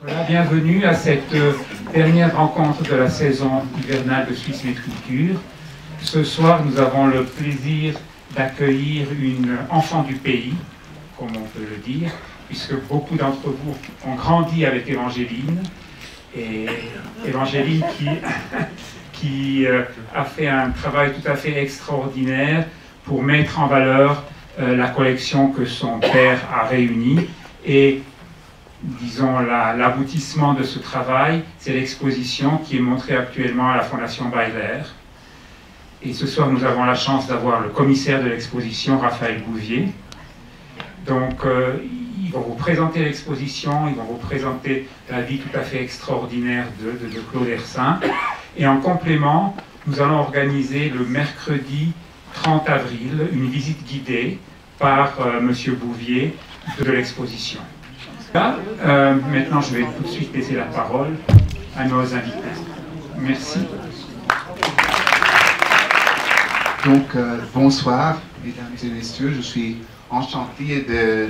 Voilà, bienvenue à cette dernière rencontre de la saison hivernale de Swiss Culture. Ce soir, nous avons le plaisir d'accueillir une enfant du pays, comme on peut le dire, puisque beaucoup d'entre vous ont grandi avec Évangéline. Et Évangéline qui a fait un travail tout à fait extraordinaire pour mettre en valeur la collection que son père a réunie. Et disons, l'aboutissement de ce travail, c'est l'exposition qui est montrée actuellement à la Fondation Bayler. Et ce soir, nous avons la chance d'avoir le commissaire de l'exposition, Raphaël Bouvier. Donc, ils vont vous présenter l'exposition, ils vont vous présenter la vie tout à fait extraordinaire de Claude Hersin. Et en complément, nous allons organiser le mercredi 30 avril une visite guidée par M. Bouvier de l'exposition. Maintenant, je vais tout de suite laisser la parole à nos invités. Merci. Donc, bonsoir, mesdames et messieurs. Je suis enchanté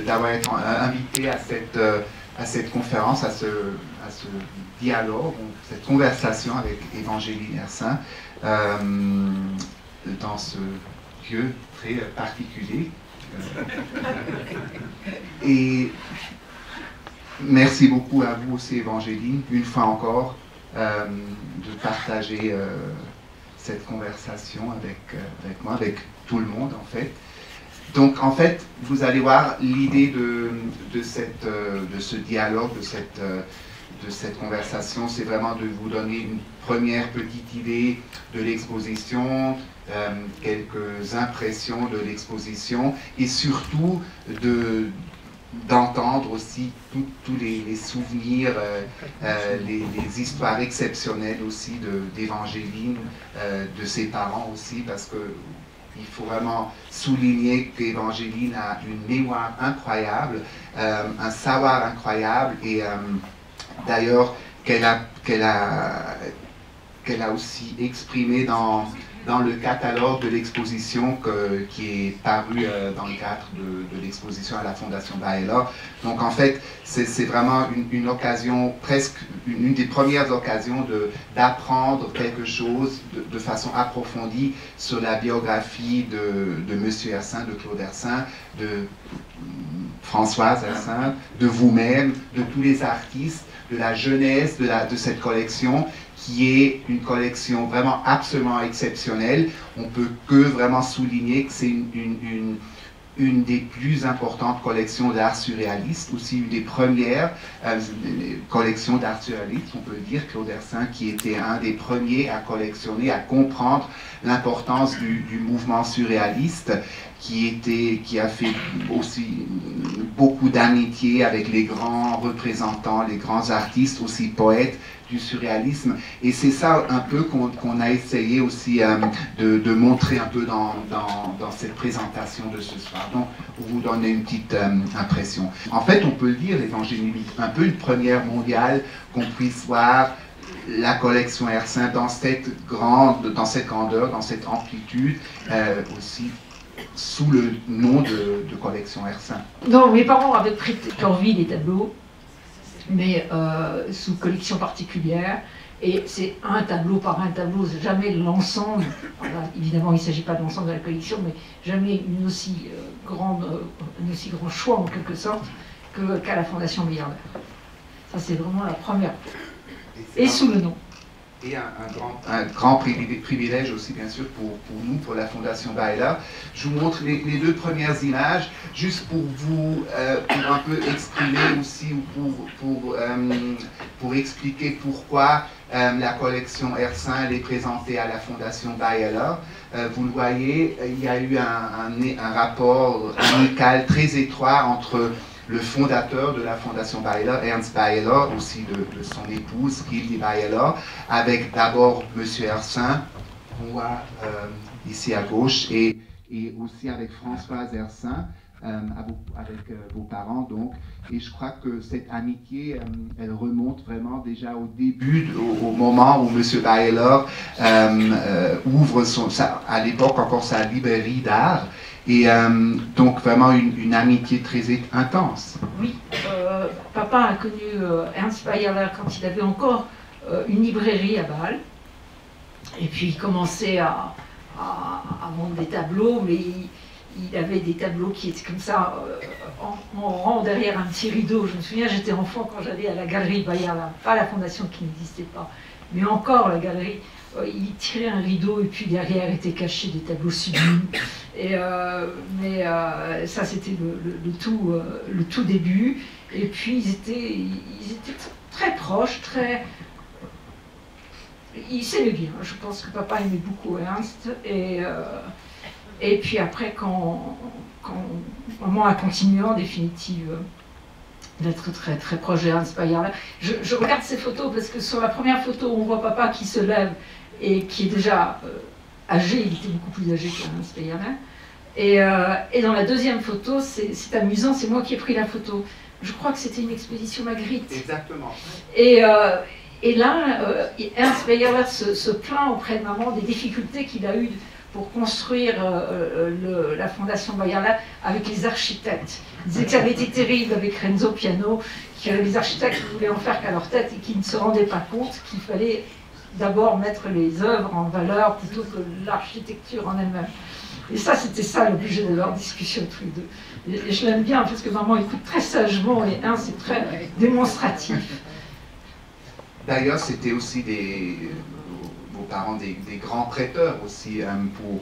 d'avoir été invité à cette conférence, à ce dialogue, cette conversation avec Évangéline Hersin dans ce lieu très particulier. Et merci beaucoup à vous aussi, Évangéline, une fois encore, de partager cette conversation avec moi, avec tout le monde, en fait. Donc, en fait, vous allez voir l'idée de ce dialogue, de cette conversation, c'est vraiment de vous donner une première petite idée de l'exposition, quelques impressions de l'exposition, et surtout d'entendre aussi tous les souvenirs, les histoires exceptionnelles aussi d'Évangéline, de ses parents aussi, parce que il faut vraiment souligner qu'Évangéline a une mémoire incroyable, un savoir incroyable, et d'ailleurs qu'elle a aussi exprimé dans le catalogue de l'exposition qui est paru dans le cadre de l'exposition à la Fondation Bayler. Donc en fait, c'est vraiment une occasion, presque une des premières occasions d'apprendre quelque chose de façon approfondie sur la biographie de M. Hersin, de Claude Hersin, de Françoise Hersin, de vous-même, de tous les artistes, de la jeunesse de cette collection, qui est une collection vraiment absolument exceptionnelle. On peut que vraiment souligner que c'est une des plus importantes collections d'art surréaliste, aussi une des premières collections d'art surréaliste, on peut dire, Claude Hersin, qui était un des premiers à collectionner, à comprendre l'importance du mouvement surréaliste, qui a fait aussi beaucoup d'amitié avec les grands représentants, les grands artistes, aussi poètes du surréalisme. Et c'est ça un peu qu'on a essayé aussi de montrer un peu dans cette présentation de ce soir. Donc, pour vous donner une petite impression. En fait, on peut le dire, Évangéline, un peu une première mondiale qu'on puisse voir la collection Hersin dans cette grandeur, dans cette amplitude, aussi sous le nom de collection Hersin. Non, mes parents avaient pris envie des tableaux, mais sous collection particulière, et c'est un tableau par un tableau, jamais l'ensemble. Voilà, évidemment, il ne s'agit pas de l'ensemble de la collection, mais jamais un aussi grand choix en quelque sorte qu'à la Fondation Bayler. Ça, c'est vraiment la première. Et sous le nom. Et un grand privilège aussi, bien sûr, pour nous, pour la Fondation Bayler. Je vous montre les deux premières images, juste pour vous, pour un peu exprimer aussi, ou pour expliquer pourquoi la collection Hersin est présentée à la Fondation Bayler. Vous le voyez, il y a eu un rapport amical très étroit entre le fondateur de la Fondation Bayler, Ernst Bayler, aussi de son épouse, Hilde Bayler, avec d'abord M. Hersin, on voit ici à gauche, et aussi avec Françoise Hersin, avec vos parents, donc. Et je crois que cette amitié, elle remonte vraiment déjà au début, au moment où M. Bayler ouvre à l'époque encore sa librairie d'art. Et donc vraiment une amitié très intense. Oui, papa a connu Ernst Bayerler quand il avait encore une librairie à Bâle. Et puis il commençait à vendre des tableaux, mais il avait des tableaux qui étaient comme ça, en rang derrière un petit rideau. Je me souviens, j'étais enfant quand j'allais à la galerie Bayerler, pas la fondation qui n'existait pas, mais encore la galerie. Il tirait un rideau et puis derrière étaient cachés des tableaux sublimes. Mais ça c'était le tout début. Et puis ils étaient très proches, ils s'aimaient bien. Je pense que papa aimait beaucoup Ernst. Et puis après, quand maman a continué en définitive d'être très, très proche d'Ernst Bayerler, je regarde ces photos parce que sur la première photo, on voit papa qui se lève et qui est déjà âgé, il était beaucoup plus âgé qu'Ernst Bayerler. Et dans la deuxième photo, c'est amusant, c'est moi qui ai pris la photo. Je crois que c'était une exposition Magritte. Exactement. Et là, Ernst Bayerler se plaint auprès de maman des difficultés qu'il a eues pour construire la fondation Bayerler avec les architectes. Il disait que ça avait été terrible avec Renzo Piano, que les architectes ne voulaient en faire qu'à leur tête et qu'ils ne se rendaient pas compte qu'il fallait d'abord mettre les œuvres en valeur plutôt que l'architecture en elle-même. Et ça, c'était ça l'objet de leur discussion tous les deux. Et je l'aime bien parce que maman écoute très sagement et c'est très démonstratif. D'ailleurs, c'était aussi vos parents des grands prêteurs aussi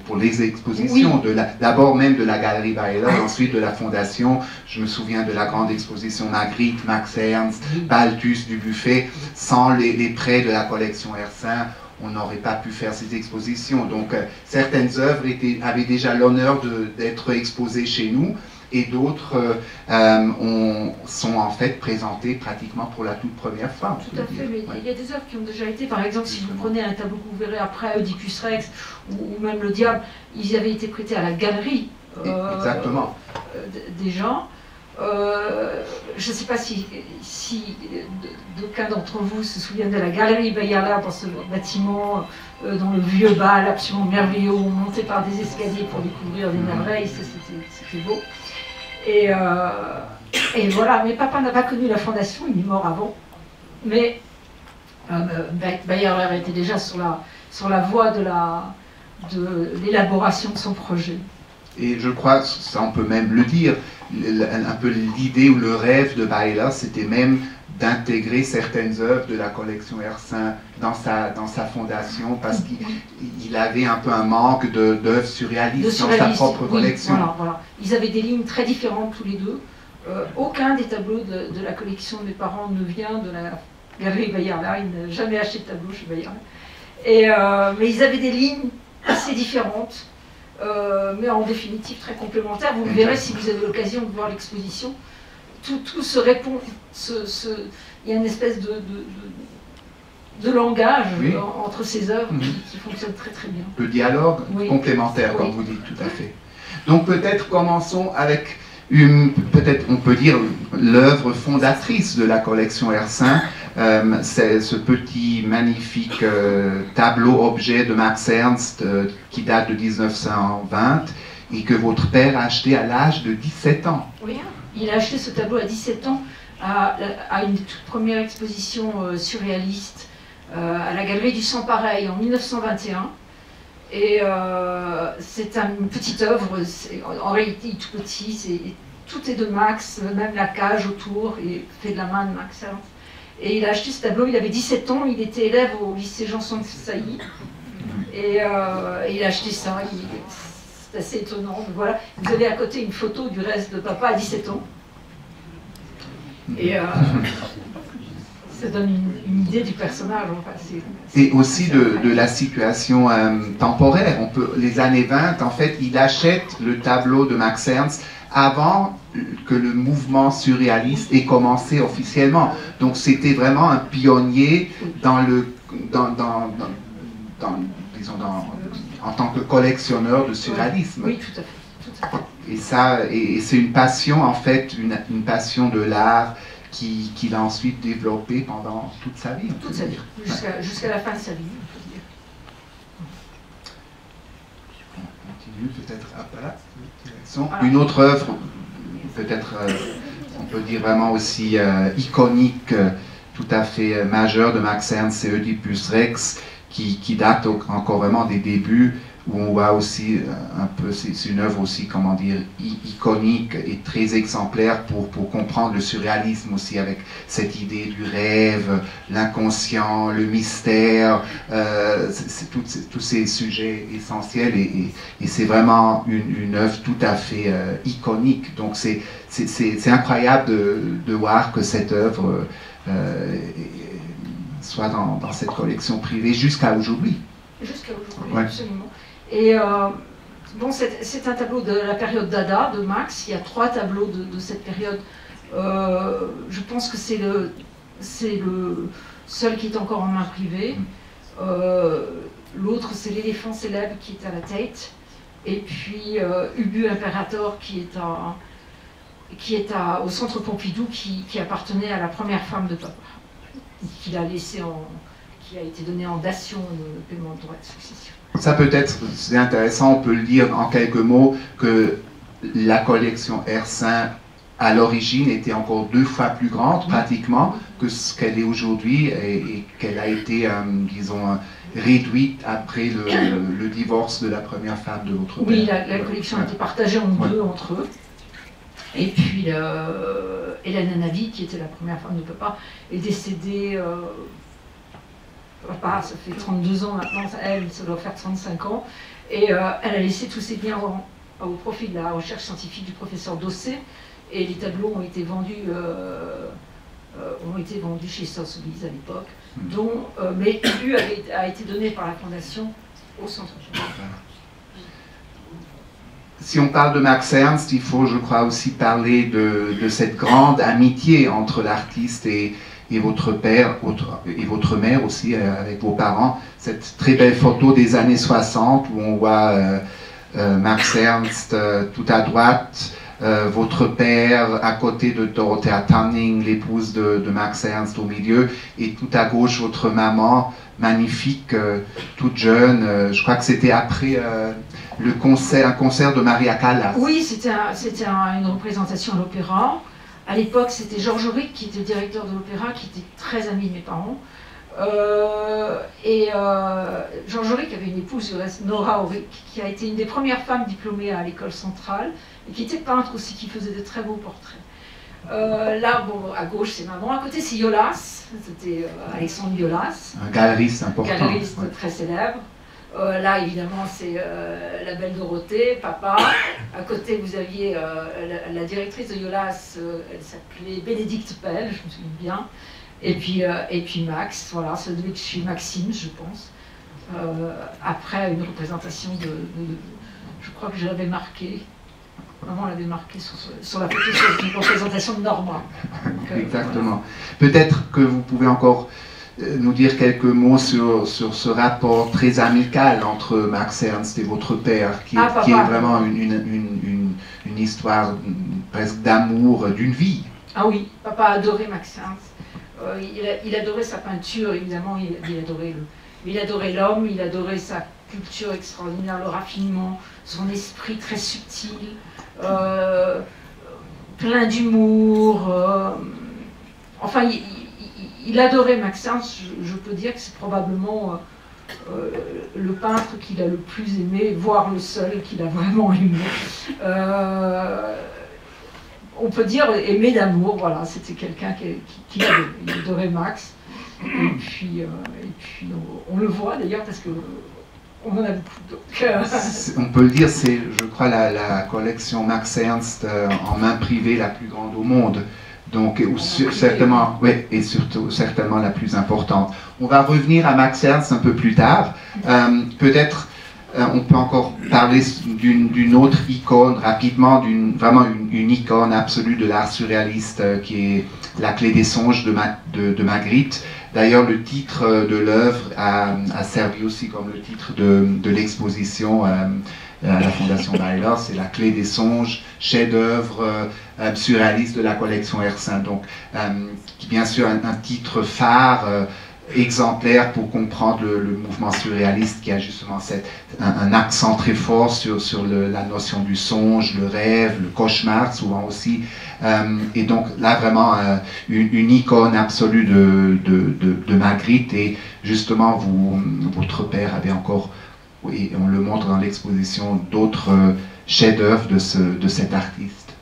pour les expositions, oui. D'abord même de la galerie Bayerler, ensuite de la fondation. Je me souviens de la grande exposition Magritte, Max Ernst, Balthus, Dubuffet. Sans les prêts de la collection Hersin, on n'aurait pas pu faire ces expositions. Donc certaines œuvres avaient déjà l'honneur d'être exposées chez nous. Et d'autres sont en fait présentées pratiquement pour la toute première fois. Tout à fait, mais il y a des œuvres qui ont déjà été, par exemple, si vous prenez un tableau que vous verrez après, Oedipus Rex, ou même Le Diable, ils avaient été prêtés à la galerie exactement. Des gens. Je ne sais pas si d'aucuns d'entre vous se souviennent de la galerie Bayerler dans ce bâtiment, dans le vieux Bâle, absolument merveilleux, où on montait par des escaliers pour découvrir des merveilles, c'était beau. Et voilà, mais papa n'a pas connu la fondation, il est mort avant. Mais Bayerler était déjà sur la voie de l'élaboration de son projet. Et je crois, ça on peut même le dire, un peu l'idée ou le rêve de Bayerler, c'était même d'intégrer certaines œuvres de la collection Hersin dans sa fondation, parce qu'il avait un peu un manque d'œuvres surréalistes dans sa propre collection. Voilà. Ils avaient des lignes très différentes tous les deux. Aucun des tableaux de la collection de mes parents ne vient de la galerie Bayerler. Ils n'ont jamais acheté de tableau chez Bayerler. Mais ils avaient des lignes assez différentes, mais en définitive très complémentaires. Vous le verrez si vous avez l'occasion de voir l'exposition. Tout se répond, il y a une espèce de langage entre ces œuvres qui fonctionne très très bien. Le dialogue complémentaire, comme vous dites, tout à fait. Donc peut-être commençons avec peut-être on peut dire l'œuvre fondatrice de la collection Hersin, c'est ce petit magnifique tableau-objet de Max Ernst qui date de 1920 et que votre père a acheté à l'âge de 17 ans. Oui. Il a acheté ce tableau à 17 ans à une toute première exposition surréaliste à la Galerie du Sans Pareil en 1921. Et c'est une petite œuvre, en réalité il est tout petit, tout est de Max, même la cage autour est fait de la main de Max Ernst. Et il a acheté ce tableau, il avait 17 ans, il était élève au lycée Janson de Sailly. Et il a acheté ça. C'est assez étonnant. Voilà. Vous avez à côté une photo du reste de papa à 17 ans. Et ça donne une idée du personnage. Enfin, et aussi de la situation temporaire. Les années 20, en fait, il achète le tableau de Max Ernst avant que le mouvement surréaliste ait commencé officiellement. Donc c'était vraiment un pionnier en tant que collectionneur de surréalisme. Oui, tout à fait. Et c'est une passion, en fait, une passion de l'art qu'il a ensuite développée pendant toute sa vie. Toute sa vie, jusqu'à la fin de sa vie, on peut dire. On continue peut-être après. Une autre œuvre, peut-être on peut dire vraiment aussi iconique, tout à fait majeur de Max Ernst, c'est Oedipus Rex, qui date encore vraiment des débuts, où on voit aussi un peu, c'est une œuvre aussi, comment dire, iconique et très exemplaire pour comprendre le surréalisme aussi, avec cette idée du rêve, l'inconscient, le mystère, c'est tous ces sujets essentiels, et c'est vraiment une œuvre tout à fait iconique. Donc c'est incroyable de voir que cette œuvre soit dans cette collection privée jusqu'à aujourd'hui. Jusqu'à aujourd'hui, ouais. Absolument. Et bon, c'est un tableau de la période Dada de Max. Il y a 3 tableaux de cette période. Je pense que c'est le seul qui est encore en main privée. L'autre, c'est l'éléphant célèbre qui est à la Tate. Et puis Ubu Imperator qui est au centre Pompidou, qui appartenait à la première femme de papa, qu'il a laissé qui a été donné en dation de paiement de droit de succession. Ça peut-être, c'est intéressant, on peut le dire en quelques mots, que la collection Hercin, à l'origine, était encore 2 fois plus grande, pratiquement, que ce qu'elle est aujourd'hui, et qu'elle a été, disons, réduite après le divorce de la première femme de votre père. Oui, la collection a été partagée en 2 entre eux. Et puis, Hélène Anavi, qui était la première femme de papa, est décédée... Papa, ça fait 32 ans maintenant, elle, ça doit faire 35 ans, et elle a laissé tous ses biens au profit de la recherche scientifique du professeur Dossé, et les tableaux ont été vendus chez Sotheby's à l'époque, mais Ubu a été donné par la Fondation au Centre. Si on parle de Max Ernst, il faut, je crois, aussi parler de cette grande amitié entre l'artiste et votre père, et votre mère aussi, avec vos parents. Cette très belle photo des années 60 où on voit Max Ernst tout à droite, votre père à côté de Dorothea Tanning, l'épouse de Max Ernst, au milieu, et tout à gauche votre maman, magnifique, toute jeune. Je crois que c'était après un concert de Maria Callas. Oui, c'était une représentation à l'opéra. À l'époque, c'était Georges Auric qui était le directeur de l'opéra, qui était très ami de mes parents. Georges Auric avait une épouse, Nora Auric, qui a été une des premières femmes diplômées à l'école centrale, et qui était peintre aussi, qui faisait de très beaux portraits. Là, bon, à gauche, c'est maman. À côté, c'est Yolas. C'était Alexandre Yolas. Un galeriste important. Galeriste très célèbre. Là, évidemment, c'est la belle Dorothée, papa. À côté, vous aviez la directrice de Yolas, elle s'appelait Bénédicte Pell, je me souviens bien. Et puis Max, voilà, ça devait être chez Maxime, je pense. Après, une représentation je crois que je l'avais marqué. Maman l'avait marqué sur la photo, sur une représentation de Norma. Donc, exactement. Voilà. Peut-être que vous pouvez encore nous dire quelques mots sur ce rapport très amical entre Max Ernst et votre père, qui est vraiment une histoire presque d'amour d'une vie. Ah oui, papa adorait Max Ernst. Il adorait sa peinture, évidemment, il adorait l'homme, il adorait sa culture extraordinaire, le raffinement, son esprit très subtil, plein d'humour. Enfin, il adorait Max Ernst. Je peux dire que c'est probablement le peintre qu'il a le plus aimé, voire le seul qu'il a vraiment aimé. On peut dire aimé d'amour, voilà, c'était quelqu'un qui adorait Max. Et puis on le voit d'ailleurs parce que on en a beaucoup. Donc, on peut le dire, c'est, je crois, la collection Max Ernst en main privée la plus grande au monde. Donc, certainement, ouais, et surtout certainement la plus importante. On va revenir à Max Ernst un peu plus tard. Peut-être on peut encore parler d'une autre icône rapidement, vraiment une icône absolue de l'art surréaliste qui est La Clé des songes de Magritte. D'ailleurs, le titre de l'œuvre a servi aussi comme le titre de l'exposition à la Fondation Myler. C'est La Clé des songes, chef-d'œuvre surréaliste de la collection Hercin. Donc, qui bien sûr un titre phare exemplaire pour comprendre le mouvement surréaliste, qui a justement un accent très fort sur la notion du songe, le rêve, le cauchemar souvent aussi. Et donc là vraiment une icône absolue de Magritte, et justement votre père avait encore, et on le montre dans l'exposition, d'autres chefs-d'œuvre de cet artiste.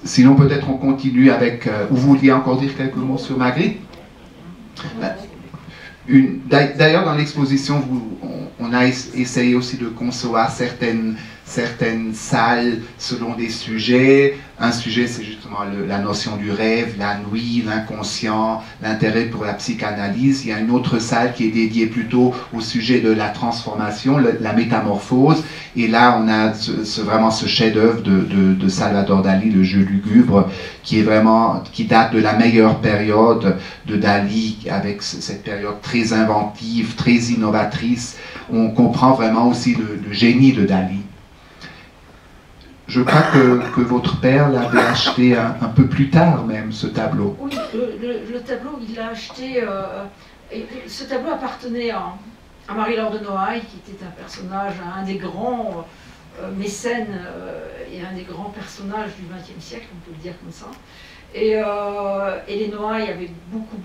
Sinon peut-être on continue avec, ou vous vouliez encore dire quelques mots sur Magritte? D'ailleurs, dans l'exposition, on a essayé aussi de concevoir certaines salles selon des sujets. Un sujet, c'est justement la notion du rêve, la nuit, l'inconscient, l'intérêt pour la psychanalyse. Il y a une autre salle qui est dédiée plutôt au sujet de la transformation, la métamorphose. Et là, on a vraiment ce chef-d'œuvre de Salvador Dali, le jeu lugubre, qui date de la meilleure période de Dali, avec cette période très inventive, très innovatrice. On comprend vraiment aussi le génie de Dali. Je crois que votre père l'avait acheté un peu plus tard même, ce tableau. Oui, le tableau, il l'a acheté... ce tableau appartenait à Marie-Laure de Noailles, qui était un personnage, un des grands mécènes et un des grands personnages du XXe siècle, on peut le dire comme ça. Et les Noailles avaient beaucoup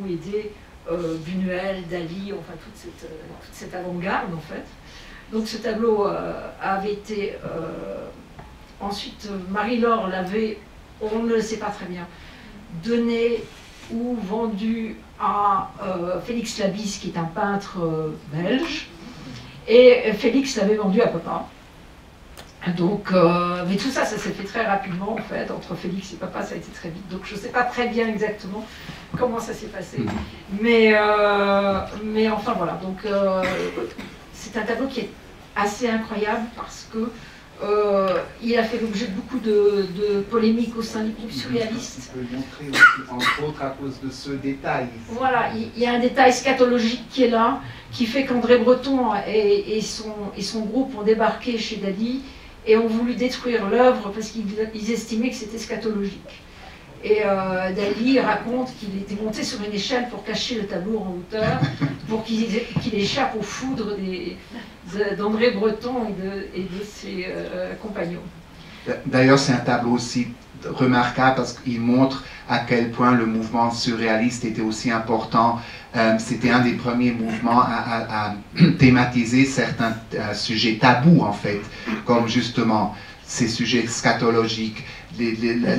aidé Buñuel, Dali, enfin toute cette avant-garde en fait. Donc ce tableau avait été... ensuite, Marie-Laure l'avait, on ne le sait pas très bien, donné ou vendu à Félix Labisse, qui est un peintre belge, et Félix l'avait vendu à papa. Donc, mais tout ça, ça s'est fait très rapidement en fait, entre Félix et papa, ça a été très vite. Donc je ne sais pas très bien exactement comment ça s'est passé. Mais enfin voilà, donc c'est un tableau qui est assez incroyable parce que il a fait l'objet de beaucoup de polémiques au sein du groupe surréaliste. On peut le montrer aussi, entre autres à cause de ce détail. Voilà, il y a un détail scatologique qui est là, qui fait qu'André Breton et son groupe ont débarqué chez Dali et ont voulu détruire l'œuvre parce qu'ils estimaient que c'était scatologique. Et Dali raconte qu'il était monté sur une échelle pour cacher le tableau en hauteur, pour qu'il échappe aux foudres d'André Breton et de ses compagnons. D'ailleurs, c'est un tableau aussi remarquable parce qu'il montre à quel point le mouvement surréaliste était aussi important. C'était un des premiers mouvements à thématiser certains sujets tabous, en fait, comme justement ces sujets scatologiques,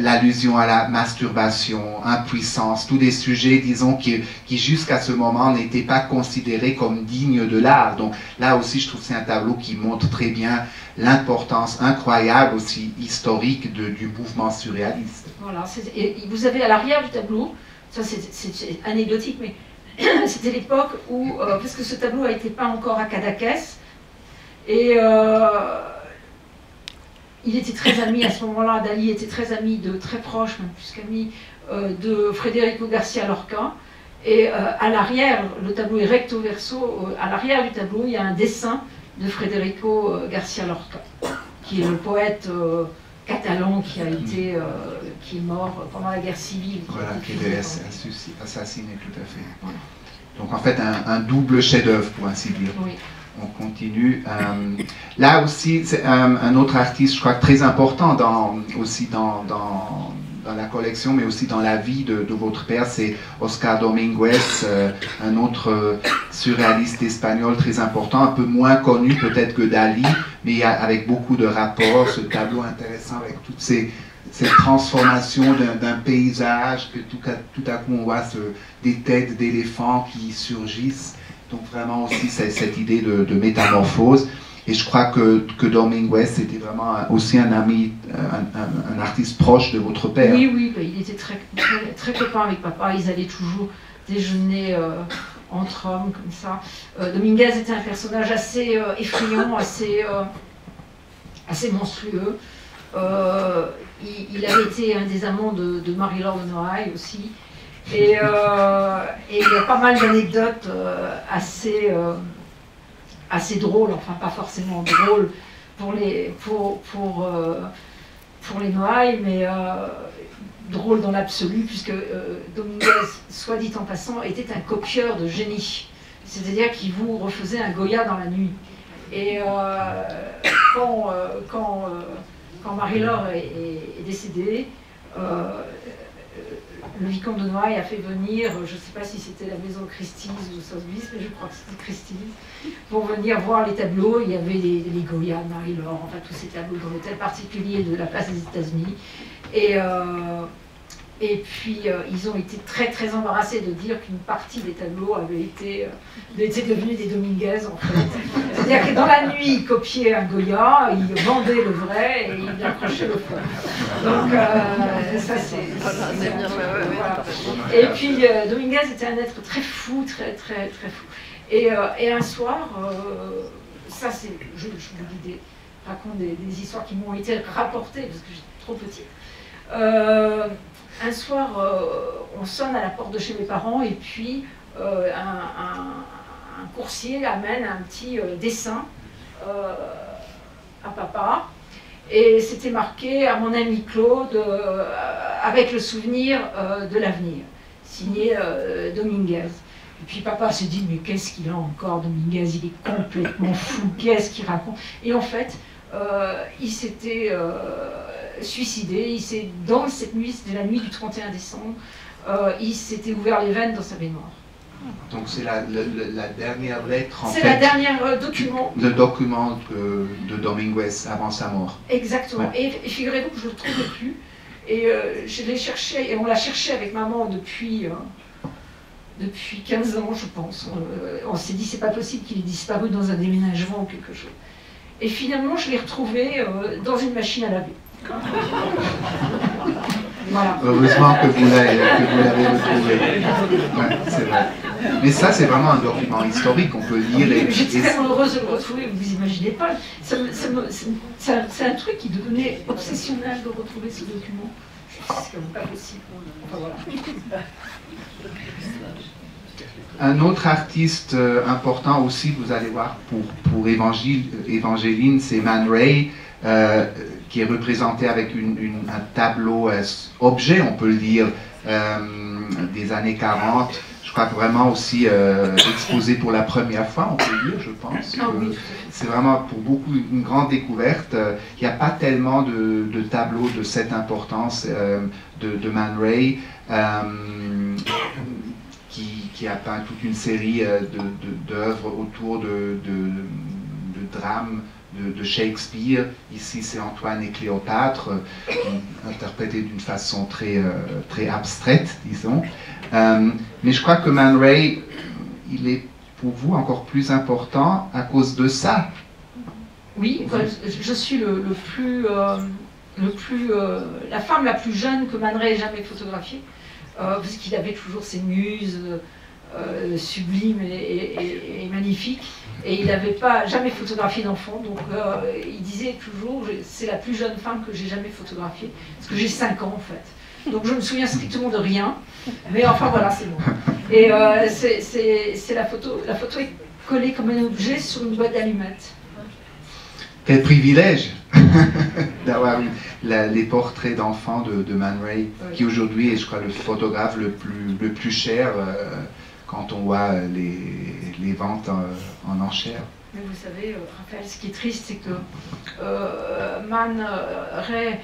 l'allusion à la masturbation, impuissance, tous des sujets, disons, qui jusqu'à ce moment n'étaient pas considérés comme dignes de l'art. Donc là aussi, je trouve que c'est un tableau qui montre très bien l'importance incroyable aussi historique du mouvement surréaliste. Voilà, et vous avez à l'arrière du tableau, ça c'est anecdotique, mais c'était l'époque où, parce que ce tableau a été peint encore à Cadaqués, et il était très ami à ce moment-là, Dali était très ami, très proche, même plus qu'ami, de Federico Garcia Lorca. Et à l'arrière, le tableau est recto verso, à l'arrière du tableau, il y a un dessin de Federico Garcia Lorca, qui est le poète catalan qui est mort pendant la guerre civile. Voilà, qui est assassiné, tout à fait. Voilà. Donc en fait, un double chef-d'œuvre, pour ainsi dire. Oui. On continue. Là aussi, c'est un autre artiste, je crois, très important aussi dans la collection, mais aussi dans la vie de votre père, c'est Oscar Dominguez, un autre surréaliste espagnol très important, un peu moins connu peut-être que Dali, mais avec beaucoup de rapports, ce tableau intéressant avec toutes cette transformation d'un paysage, que tout à coup on voit des têtes d'éléphants qui surgissent. Donc vraiment aussi cette idée de métamorphose. Et je crois que Dominguez était vraiment aussi un ami, un artiste proche de votre père. Oui, il était très copain avec papa. Ils allaient toujours déjeuner entre hommes comme ça. Dominguez était un personnage assez effrayant, assez monstrueux. Il avait été un des amants de Marie-Laure de Noailles aussi. Et il y a pas mal d'anecdotes assez drôles, enfin pas forcément drôles pour les Noailles, mais drôle dans l'absolu, puisque Dominguez, soit dit en passant, était un copieur de génie. C'est-à-dire qu'il vous refaisait un Goya dans la nuit. Et quand Marie-Laure est décédée, le vicomte de Noailles a fait venir, je ne sais pas si c'était la maison Christie's ou Sotheby's, mais je crois que c'était Christie's, pour venir voir les tableaux. Il y avait les Goya, Marie-Laure, enfin tous ces tableaux dans l'hôtel particulier de la place des États-Unis. Et puis ils ont été très très embarrassés de dire qu'une partie des tableaux avait été devenus des Dominguez en fait. C'est-à-dire que dans la nuit, ils copiaient un Goya, ils vendaient le vrai et ils accrochaient le faux. Donc ça c'est... Voilà. Et puis Dominguez était un être très fou, très fou. Et un soir, ça c'est... Je vous raconte des histoires qui m'ont été rapportées parce que j'étais trop petite. Un soir, on sonne à la porte de chez mes parents et puis un coursier amène un petit dessin à papa. Et c'était marqué « À mon ami Claude, avec le souvenir de l'avenir », signé Dominguez. Et puis papa se dit « Mais qu'est-ce qu'il a encore, Dominguez? Il est complètement fou, qu'est-ce qu'il raconte ?» Et en fait, il s'était... suicidé, dans cette nuit, c'était la nuit du 31 décembre, il s'était ouvert les veines dans sa baignoire. Donc c'est la dernière lettre, en fait. C'est la dernière document. Le document de Dominguez avant sa mort. Exactement. Ouais. Et figurez-vous que je ne le trouvais plus. Et je l'ai cherché, et on l'a cherché avec maman depuis 15 ans, je pense. On s'est dit, c'est pas possible qu'il ait disparu dans un déménagement ou quelque chose. Et finalement, je l'ai retrouvé dans une machine à laver. Voilà. Heureusement que vous l'avez retrouvé. Ouais, c'est vrai. Mais ça, c'est vraiment un document historique, on peut lire. J'étais tellement heureuse de le retrouver, vous imaginez pas. C'est un truc qui devenait obsessionnel de retrouver ce document. C'est quand même pas possible. Enfin, voilà. Un autre artiste important aussi, vous allez voir, pour Evangeline, c'est Man Ray. Qui est représenté avec un tableau objet, on peut le dire, des années 40. Je crois que vraiment aussi exposé pour la première fois, on peut le dire, je pense. Ah oui. C'est vraiment pour beaucoup une grande découverte. Il n'y a pas tellement de tableaux de cette importance de Man Ray, qui a peint toute une série d'œuvres autour de drames de Shakespeare. Ici, c'est Antoine et Cléopâtre, interprétés d'une façon très abstraite, disons. Mais je crois que Man Ray, il est pour vous encore plus important à cause de ça. Oui, je suis la femme la plus jeune que Man Ray ait jamais photographiée, parce qu'il avait toujours ses muses sublimes et magnifiques. Et il n'avait jamais photographié d'enfant, donc il disait toujours « c'est la plus jeune femme que j'ai jamais photographiée », parce que j'ai 5 ans en fait. Donc je me souviens strictement de rien, mais enfin voilà, c'est bon. Et c'est la photo est collée comme un objet sur une boîte d'allumettes. Quel privilège d'avoir les portraits d'enfants de Man Ray, oui, qui aujourd'hui est, je crois, le photographe le plus cher quand on voit les ventes en enchères. Mais vous savez, Raphaël, ce qui est triste, c'est que Man Ray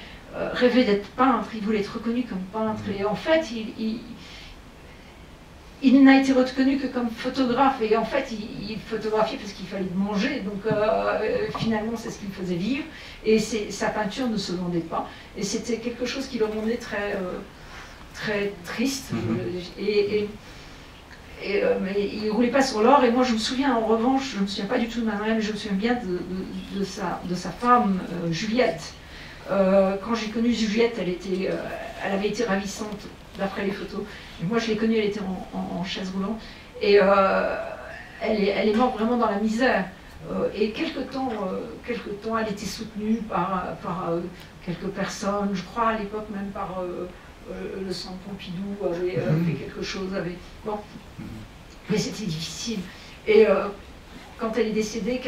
rêvait d'être peintre, il voulait être reconnu comme peintre, et en fait, il n'a été reconnu que comme photographe, et en fait, il photographiait parce qu'il fallait manger, donc finalement, c'est ce qu'il faisait vivre, et sa peinture ne se vendait pas, et c'était quelque chose qui le rendait très triste, mais il ne roulait pas sur l'or, et moi je me souviens, en revanche, je ne me souviens pas du tout de Man Ray, mais je me souviens bien de sa femme, Juliette. Quand j'ai connu Juliette, elle avait été ravissante d'après les photos. Et moi je l'ai connue, elle était en chaise roulante. Et elle est morte vraiment dans la misère. Et quelque temps, elle était soutenue par quelques personnes, je crois à l'époque même par le Centre Pompidou avait fait quelque chose. Bon. Mais c'était difficile. Et quand elle est décédée,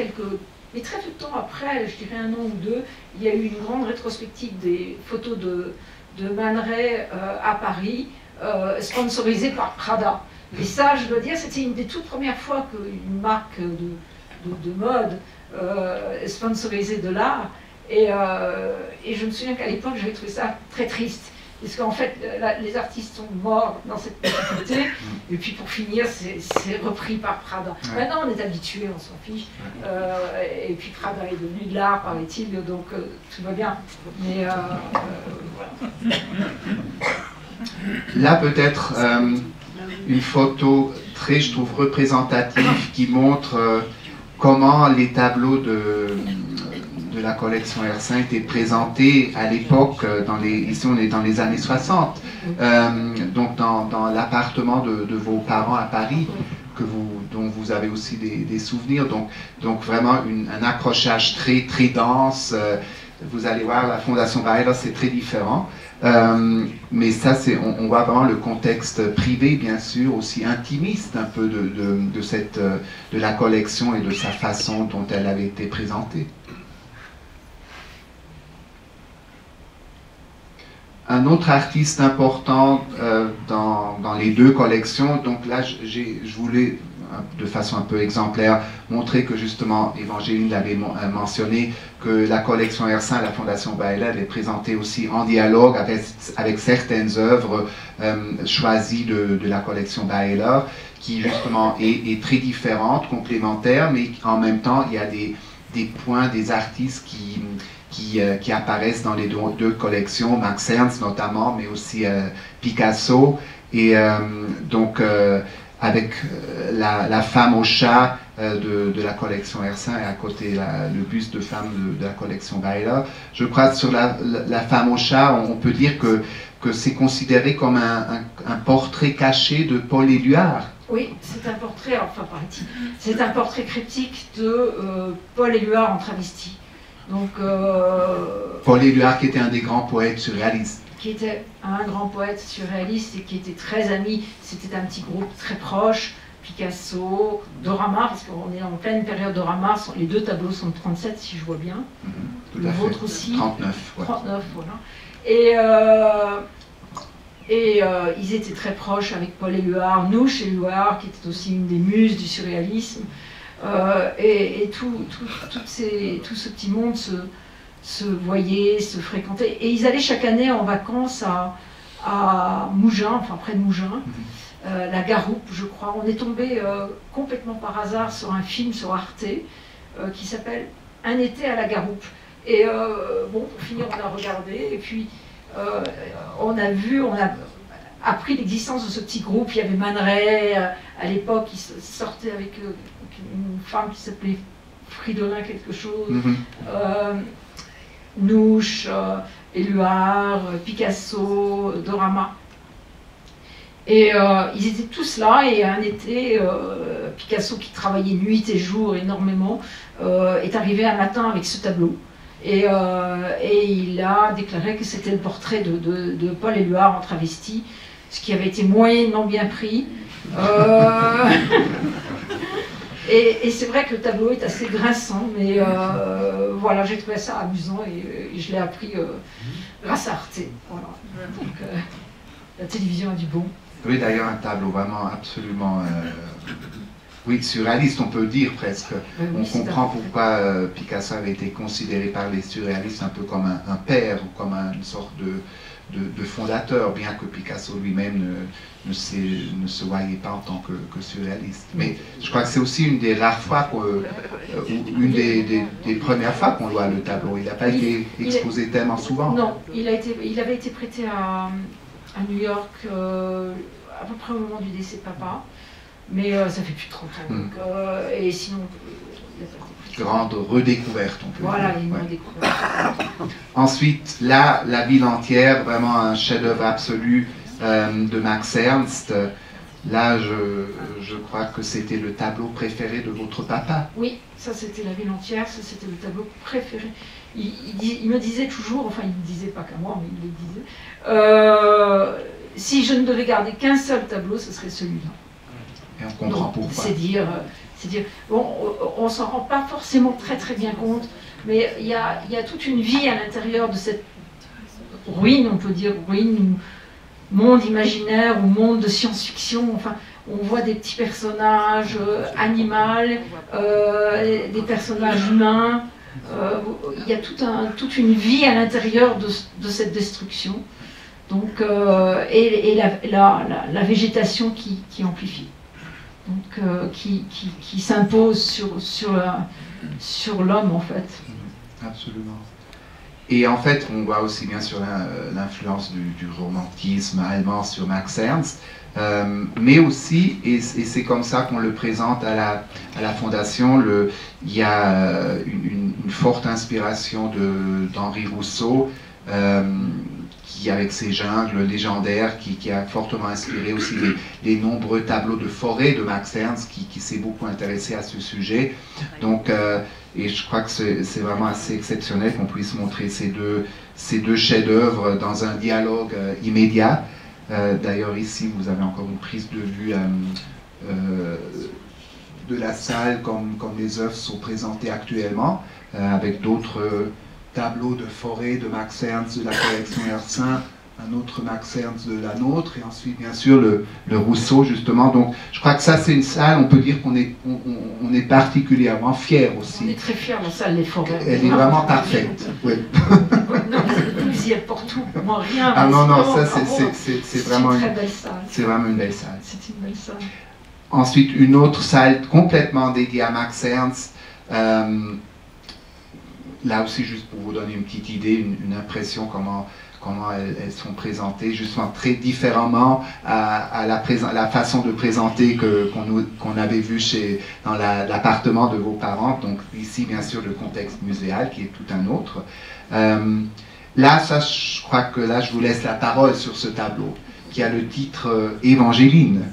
mais très peu de temps après, je dirais 1 an ou 2, il y a eu une grande rétrospective des photos de de Man Ray à Paris, sponsorisé par Prada. Et ça, je dois dire, c'était une des toutes premières fois qu'une marque de mode sponsorisait de l'art. Et je me souviens qu'à l'époque, j'avais trouvé ça très triste. Parce qu'en fait, les artistes sont morts dans cette difficulté, et puis pour finir, c'est repris par Prada. Ouais. Maintenant, on est habitué, on s'en fiche. Et puis Prada est devenu de l'art, paraît-il, donc tout va bien. Mais voilà. Là, peut-être une photo très, je trouve, représentative qui montre comment les tableaux de la collection Hersin étaient présentés à l'époque, ici on est dans les années 60, donc dans l'appartement de vos parents à Paris, dont vous avez aussi des souvenirs, donc vraiment un accrochage très, très dense. Vous allez voir, la Fondation Baeller, c'est très différent. Mais ça, on voit vraiment le contexte privé, bien sûr, aussi intimiste un peu de la collection et de sa façon dont elle avait été présentée. Un autre artiste important dans les deux collections, donc là je voulais de façon un peu exemplaire montrer que justement Évangéline l'avait mentionné, que la collection Hersin, la Fondation Baeller, elle est présentée aussi en dialogue avec certaines œuvres choisies de la collection Baeller, qui justement est très différente, complémentaire, mais en même temps il y a des points, des artistes qui apparaissent dans les deux collections, Max Ernst notamment, mais aussi Picasso, et donc avec la femme au chat de la collection Hersin, et à côté le buste de femme de la collection Baeller. Je crois que sur la femme au chat, on peut dire que c'est considéré comme un portrait caché de Paul Éluard. Oui, c'est un portrait, enfin paraît-il, c'est un portrait critique de Paul Éluard en travesti. Donc, Paul Éluard, qui était un des grands poètes surréalistes. Qui était un grand poète surréaliste et qui était très ami. C'était un petit groupe très proche. Picasso, Dorama, parce qu'on est en pleine période Dorama. Les deux tableaux sont de 37, si je vois bien. Le vôtre aussi. 39. Ouais. 39, voilà. Et ils étaient très proches avec Paul Éluard, Nouche Éluard, qui était aussi une des muses du surréalisme. Et tout ce petit monde se voyait, se fréquentait. Et ils allaient chaque année en vacances à Mougins, enfin près de Mougins, la Garoupe, je crois. On est tombé complètement par hasard sur un film sur Arte qui s'appelle Un été à la Garoupe. Et bon, pour finir, on a regardé, et puis on a appris l'existence de ce petit groupe. Il y avait Man Ray, à l'époque, il sortait avec une femme qui s'appelait Fridolin quelque chose, Nouche, Éluard, Picasso, Dorama. Et ils étaient tous là, et un été, Picasso, qui travaillait nuit et jour énormément, est arrivé un matin avec ce tableau. Et il a déclaré que c'était le portrait de Paul Éluard en travesti, ce qui avait été moyennement bien pris. Et c'est vrai que le tableau est assez grinçant, mais voilà, j'ai trouvé ça amusant et je l'ai appris grâce à Arte. Voilà. Donc, la télévision a du bon. Oui, d'ailleurs, un tableau vraiment absolument oui, surréaliste, on peut dire presque. Oui, on comprend pourquoi Picasso avait été considéré par les surréalistes un peu comme un père ou comme une sorte de fondateur, bien que Picasso lui-même ne se voyait pas en tant que surréaliste. Mais je crois que c'est aussi une des rares fois, une des premières fois qu'on voit le tableau. Il n'a pas été exposé tellement souvent. Non, il avait été prêté à New York à peu près au moment du décès de papa, mais ça fait plus de 30 ans. Donc, et sinon, grande redécouverte, on peut dire. Voilà, une redécouverte. Ensuite, là, La ville entière, vraiment un chef-d'œuvre absolu de Max Ernst. Là, je crois que c'était le tableau préféré de votre papa. Oui, ça c'était La ville entière, ça c'était le tableau préféré. Il me disait toujours, enfin il ne me disait pas qu'à moi, mais il le disait, si je ne devais garder qu'un seul tableau, ce serait celui-là. Et on comprend pourquoi. C'est dire, bon, on ne s'en rend pas forcément très très bien compte, mais il y a toute une vie à l'intérieur de cette ruine, on peut dire ruine, ou monde imaginaire, ou monde de science-fiction. Enfin, on voit des petits personnages animaux, des personnages humains. Il y a toute une vie à l'intérieur de cette destruction. Donc, et la végétation qui amplifie. Donc, qui s'impose sur l'homme, en fait. Absolument. Et en fait, on voit aussi bien sûr l'influence du romantisme allemand sur Max Ernst, mais aussi, et c'est comme ça qu'on le présente à la Fondation, il y a une forte inspiration d'Henri Rousseau, qui, avec ses jungles légendaires, qui a fortement inspiré aussi les nombreux tableaux de forêt de Max Ernst, qui s'est beaucoup intéressé à ce sujet. Donc, et je crois que c'est vraiment assez exceptionnel qu'on puisse montrer ces deux chefs-d'œuvre dans un dialogue immédiat. D'ailleurs, ici, vous avez encore une prise de vue de la salle comme les œuvres sont présentées actuellement, avec d'autres tableaux de forêt de Max Ernst de la collection Hersin, un autre Max Ernst de la nôtre, et ensuite bien sûr le Rousseau justement. Donc je crois que ça c'est une salle, on peut dire qu'on est particulièrement fiers aussi. On est très fiers de la salle des forêts. Elle est vraiment parfaite. Oui. Non, vous y êtes pour tout, moi rien. Ah non, non, ça c'est vraiment une très belle salle. C'est vraiment une belle salle. C'est une belle salle. Ensuite une autre salle complètement dédiée à Max Ernst. Là aussi, juste pour vous donner une petite idée, une impression comment elles sont présentées, justement très différemment à la façon de présenter qu'on avait vu dans l'appartement de vos parents. Donc ici, bien sûr, le contexte muséal qui est tout un autre. Là, ça, je crois que là, je vous laisse la parole sur ce tableau, qui a le titre Évangéline.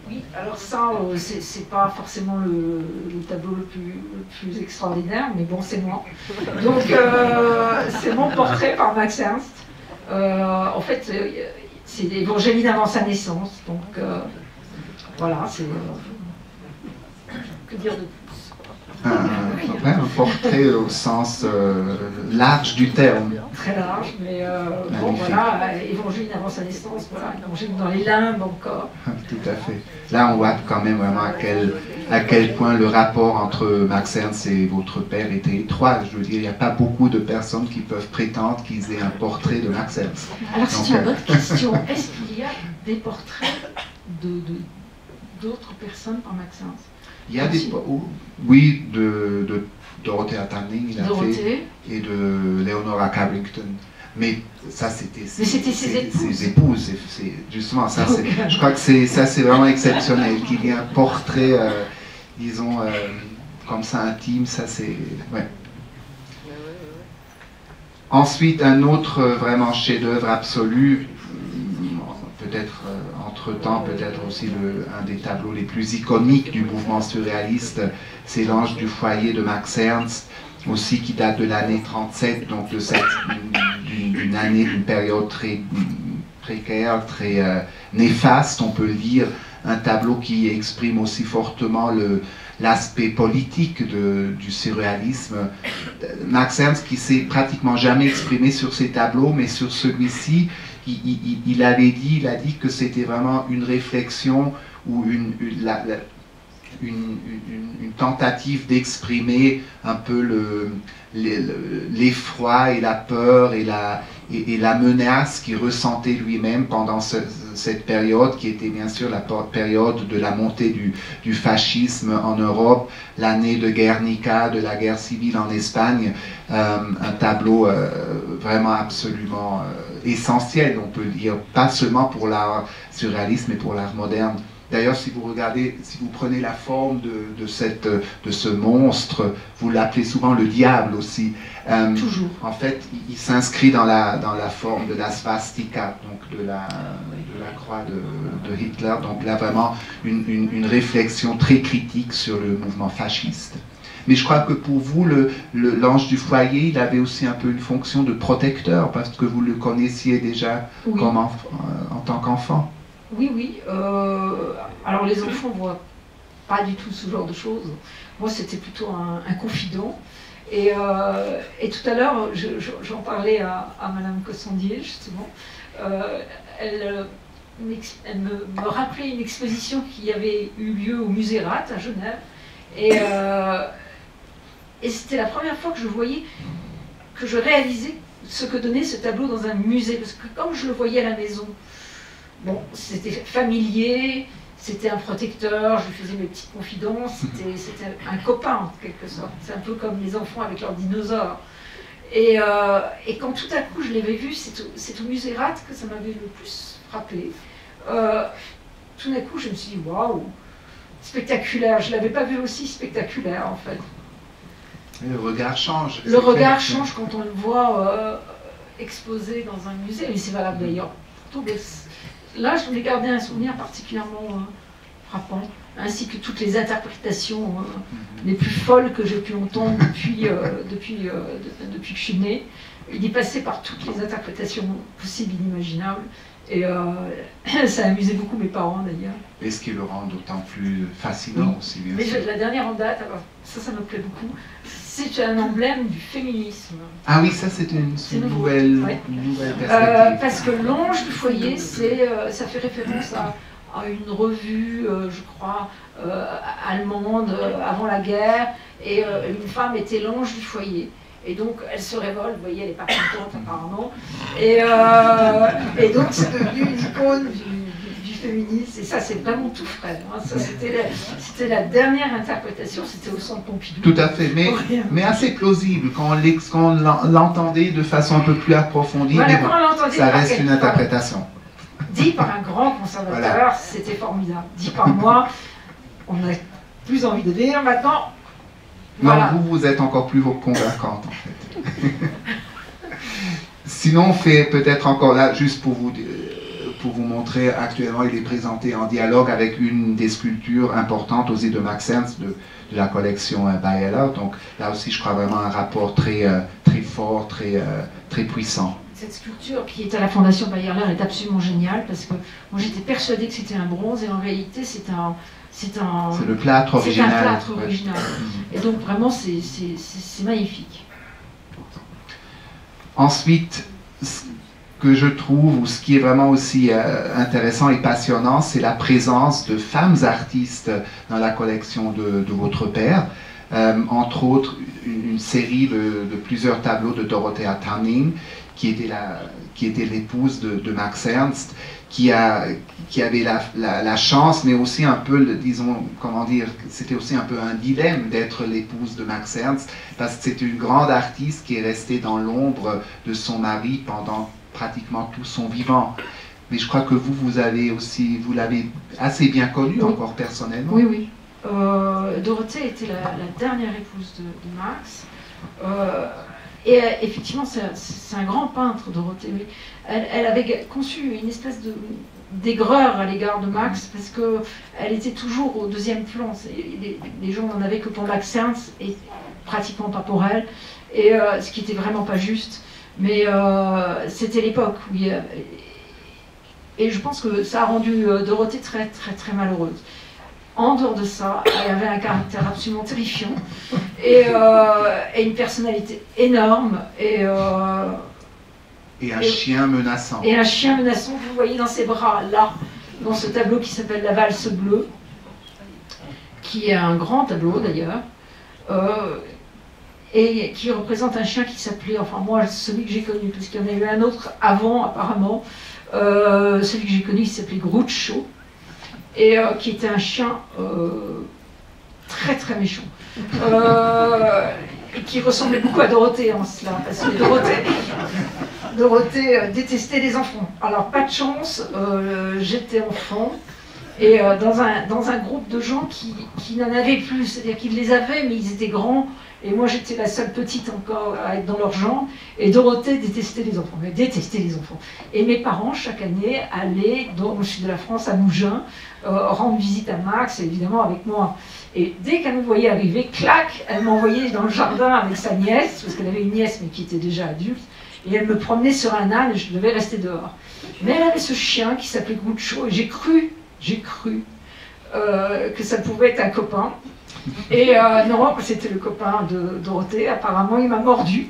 Oui, alors ça, c'est pas forcément le tableau le plus extraordinaire, mais bon, c'est moi. Donc, c'est mon portrait par Max Ernst. En fait, c'est Évangéline avant sa naissance. Donc, voilà, c'est... que dire de plus? Un portrait au sens large du terme. Très large, mais bon, voilà, Évangéline avant sa naissance, voilà, Évangéline dans les limbes encore. Tout à fait. Là, on voit quand même vraiment à quel point le rapport entre Max Ernst et votre père était étroit. Je veux dire, il n'y a pas beaucoup de personnes qui peuvent prétendre qu'ils aient un portrait de Max Ernst. Alors, c'est une bonne question. Est-ce qu'il y a des portraits d'autres personnes par Max Ernst? Il y a des... Oui, de Dorothea Tanning, il a fait, et de Leonora Carrington. Mais ça, c'était ses épouses. Justement, ça, je crois que c'est vraiment exceptionnel. Qu'il y ait un portrait, disons, comme ça intime, ça c'est... Ouais. Ensuite, un autre vraiment chef-d'œuvre absolu, peut-être entre-temps, peut-être aussi un des tableaux les plus iconiques du mouvement surréaliste, c'est L'Ange du foyer de Max Ernst, aussi qui date de l'année 37, donc d'une période très précaire, très néfaste, on peut le dire, un tableau qui exprime aussi fortement l'aspect politique du surréalisme. Max Ernst qui s'est pratiquement jamais exprimé sur ces tableaux, mais sur celui-ci, il a dit que c'était vraiment une réflexion ou une tentative d'exprimer un peu l'effroi et la peur et la menace qu'il ressentait lui-même pendant cette période qui était bien sûr la période de la montée du fascisme en Europe, l'année de Guernica, de la guerre civile en Espagne, un tableau vraiment absolument essentiel, on peut le dire, pas seulement pour l'art surréaliste mais pour l'art moderne. D'ailleurs, si vous regardez, si vous prenez la forme de ce monstre, vous l'appelez souvent le diable aussi. Toujours. En fait, il s'inscrit dans la forme de la svastika, donc de la croix de Hitler. Donc là, vraiment, une réflexion très critique sur le mouvement fasciste. Mais je crois que pour vous, l'ange du foyer, il avait aussi un peu une fonction de protecteur, parce que vous le connaissiez déjà comme en tant qu'enfant. Oui, oui. Alors les enfants ne voient pas du tout ce genre de choses. Moi, c'était plutôt un confident. Et tout à l'heure, j'en parlais à Madame Cossandier, justement. Elle me rappelait une exposition qui avait eu lieu au Musée Rat à Genève. Et c'était la première fois que je réalisais ce que donnait ce tableau dans un musée. Parce que comme je le voyais à la maison, bon, c'était familier, c'était un protecteur, je lui faisais mes petites confidences, c'était un copain en quelque sorte. C'est un peu comme les enfants avec leurs dinosaures. Et quand tout à coup je l'avais vu, c'est au Musée Rat que ça m'avait le plus frappé. Tout d'un coup je me suis dit, waouh, spectaculaire. Je ne l'avais pas vu aussi spectaculaire en fait. Le regard change. Le regard change quand on le voit exposé dans un musée, mais c'est valable d'ailleurs. Là, je voulais garder un souvenir particulièrement frappant, ainsi que toutes les interprétations les plus folles que j'ai pu entendre depuis que je suis née. Il est passé par toutes les interprétations possibles et inimaginables. Et ça a amusé beaucoup mes parents d'ailleurs. Et ce qui le rend d'autant plus fascinant aussi, bien sûr. Mais la dernière en date, alors, ça me plaît beaucoup, c'est un emblème du féminisme. Ah oui, ça c'est une nouvelle perspective. Parce que l'ange du foyer, ça fait référence à une revue, je crois, allemande avant la guerre, et une femme était l'ange du foyer. Et donc, elle se révolte, vous voyez, elle n'est pas contente apparemment. Et donc, c'est devenu une icône du féminisme. Et ça, c'est vraiment tout frais. Hein. Ça, c'était la dernière interprétation, c'était au Centre Pompidou. Tout à fait, mais assez plausible quand on l'entendait de façon un peu plus approfondie. Voilà, mais bon, ça reste une interprétation. Dit par un grand conservateur, voilà. C'était formidable. Dit par moi, on a plus envie de lire maintenant. Non, Voilà. vous êtes encore plus convaincante, en fait. Sinon, on fait peut-être encore là, juste pour vous montrer, actuellement, il est présenté en dialogue avec une des sculptures importantes aux îles de Max Ernst de la collection Baeller. Donc là aussi, je crois vraiment un rapport très fort, très puissant. Cette sculpture qui est à la Fondation Baeller est absolument géniale parce que moi j'étais persuadée que c'était un bronze et en réalité c'est le plâtre original. C'est un plâtre original. Et donc vraiment c'est magnifique. Ensuite, ce que je trouve, ou ce qui est vraiment aussi intéressant et passionnant, c'est la présence de femmes artistes dans la collection de votre père. Entre autres, une série de plusieurs tableaux de Dorothea Tanning, qui était l'épouse de Max Ernst, qui avait la chance, mais aussi un peu, disons, comment dire, c'était aussi un peu un dilemme d'être l'épouse de Max Ernst, parce que c'est une grande artiste qui est restée dans l'ombre de son mari pendant pratiquement tout son vivant. Mais je crois que vous l'avez assez bien connue encore personnellement. Oui, oui. Dorothée était la dernière épouse de Max. Et effectivement, c'est un grand peintre, Dorothée. Oui. Elle avait conçu une espèce d'aigreur à l'égard de Max, parce qu'elle était toujours au deuxième plan. Les gens n'en avaient que pour Max Ernst, et pratiquement pas pour elle, et ce qui était vraiment pas juste. Mais c'était l'époque, oui. Et je pense que ça a rendu Dorothée très, très, très malheureuse. En dehors de ça, elle avait un caractère absolument terrifiant et une personnalité énorme et un chien menaçant. Et un chien menaçant que vous voyez dans ses bras, là, dans ce tableau qui s'appelle La Valse bleue, qui est un grand tableau d'ailleurs, et qui représente un chien qui s'appelait, enfin moi, celui que j'ai connu, parce qu'il y en a eu un autre avant apparemment, celui que j'ai connu qui s'appelait Groucho, et qui était un chien très très méchant, et qui ressemblait beaucoup à Dorothée en cela, parce que Dorothée détestait les enfants. Alors pas de chance, j'étais enfant, et dans un groupe de gens qui n'en avaient plus, c'est-à-dire qu'ils les avaient mais ils étaient grands, et moi j'étais la seule petite encore à être dans leur genre, et Dorothée détestait les enfants, elle détestait les enfants. Et mes parents chaque année allaient dans le sud de la France, à Mougins, rendre visite à Max, évidemment avec moi. Et dès qu'elle me voyait arriver, clac, elle m'envoyait dans le jardin avec sa nièce, parce qu'elle avait une nièce mais qui était déjà adulte, et elle me promenait sur un âne et je devais rester dehors. Mais elle avait ce chien qui s'appelait Groucho, et j'ai cru que ça pouvait être un copain. Et non, c'était le copain de Dorothée, apparemment il m'a mordu.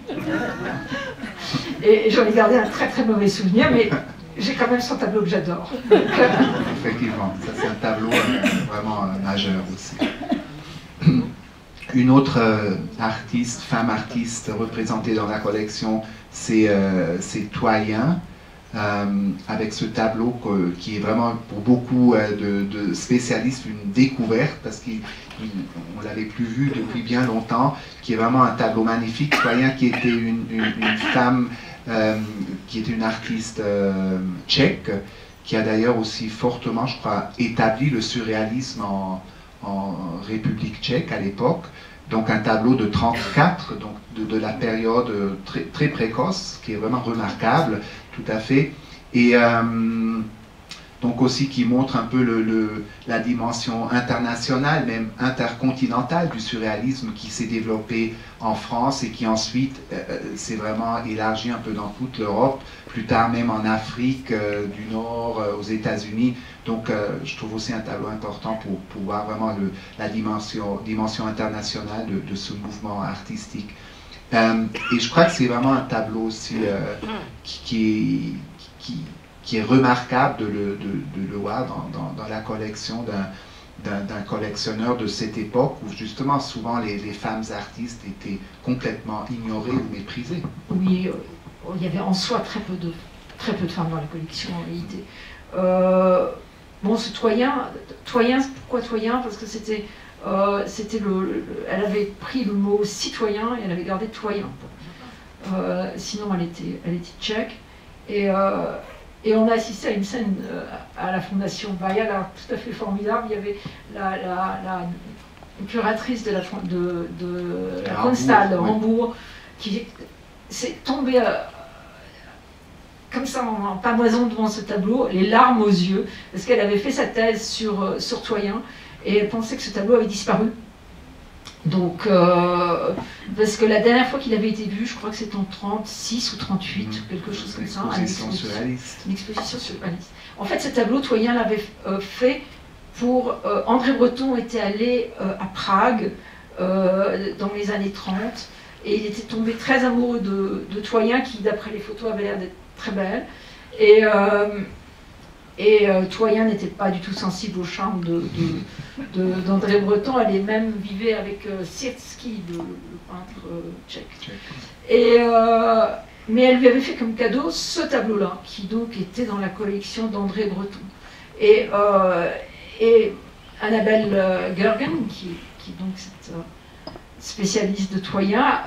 Et j'en ai gardé un très très mauvais souvenir, mais j'ai quand même son tableau que j'adore. Effectivement, ça c'est un tableau vraiment majeur aussi. Une autre femme artiste représentée dans la collection, c'est Toyen, avec ce tableau qui est vraiment pour beaucoup de spécialistes une découverte, parce qu'on ne l'avait plus vu depuis bien longtemps, qui est vraiment un tableau magnifique. Toyen qui était une femme, qui était une artiste tchèque, qui a d'ailleurs aussi fortement, je crois, établi le surréalisme en République tchèque à l'époque. Donc un tableau de 34, donc de la période très, très précoce, qui est vraiment remarquable, tout à fait. Et donc aussi qui montre un peu la dimension internationale, même intercontinentale du surréalisme qui s'est développé en France et qui ensuite s'est vraiment élargi un peu dans toute l'Europe, plus tard même en Afrique du Nord, aux États-Unis. Donc je trouve aussi un tableau important pour voir vraiment la dimension internationale de ce mouvement artistique. Et je crois que c'est vraiment un tableau aussi qui est remarquable de le voir dans la collection d'un collectionneur de cette époque où justement souvent les femmes artistes étaient complètement ignorées ou méprisées. Oui, il y avait en soi très peu de femmes dans la collection en réalité. Bon, ce Toyen, pourquoi Toyen? Parce que elle avait pris le mot citoyen et elle avait gardé Toyen. Sinon elle était tchèque. Et on a assisté à une scène à la Fondation Bayard, tout à fait formidable. Il y avait la curatrice de la Kunsthalle de Hambourg qui s'est tombée comme ça en pavoisant devant ce tableau, les larmes aux yeux, parce qu'elle avait fait sa thèse sur Toyen et elle pensait que ce tableau avait disparu. Donc, parce que la dernière fois qu'il avait été vu, je crois que c'était en 36 ou 38, quelque chose comme ça. Une exposition surréaliste. Une exposition surréaliste. En fait, ce tableau, Toyen l'avait fait pour... André Breton était allé à Prague dans les années 30 et il était tombé très amoureux de Toyen qui, d'après les photos, avait l'air d'être très belle. Et Toyen n'était pas du tout sensible au charme d'André Breton. Elle même vivait avec Sierski, le peintre tchèque. Mais elle lui avait fait comme cadeau ce tableau-là, qui donc était dans la collection d'André Breton. Et Annabelle Gergen, qui donc cette spécialiste de Toyen,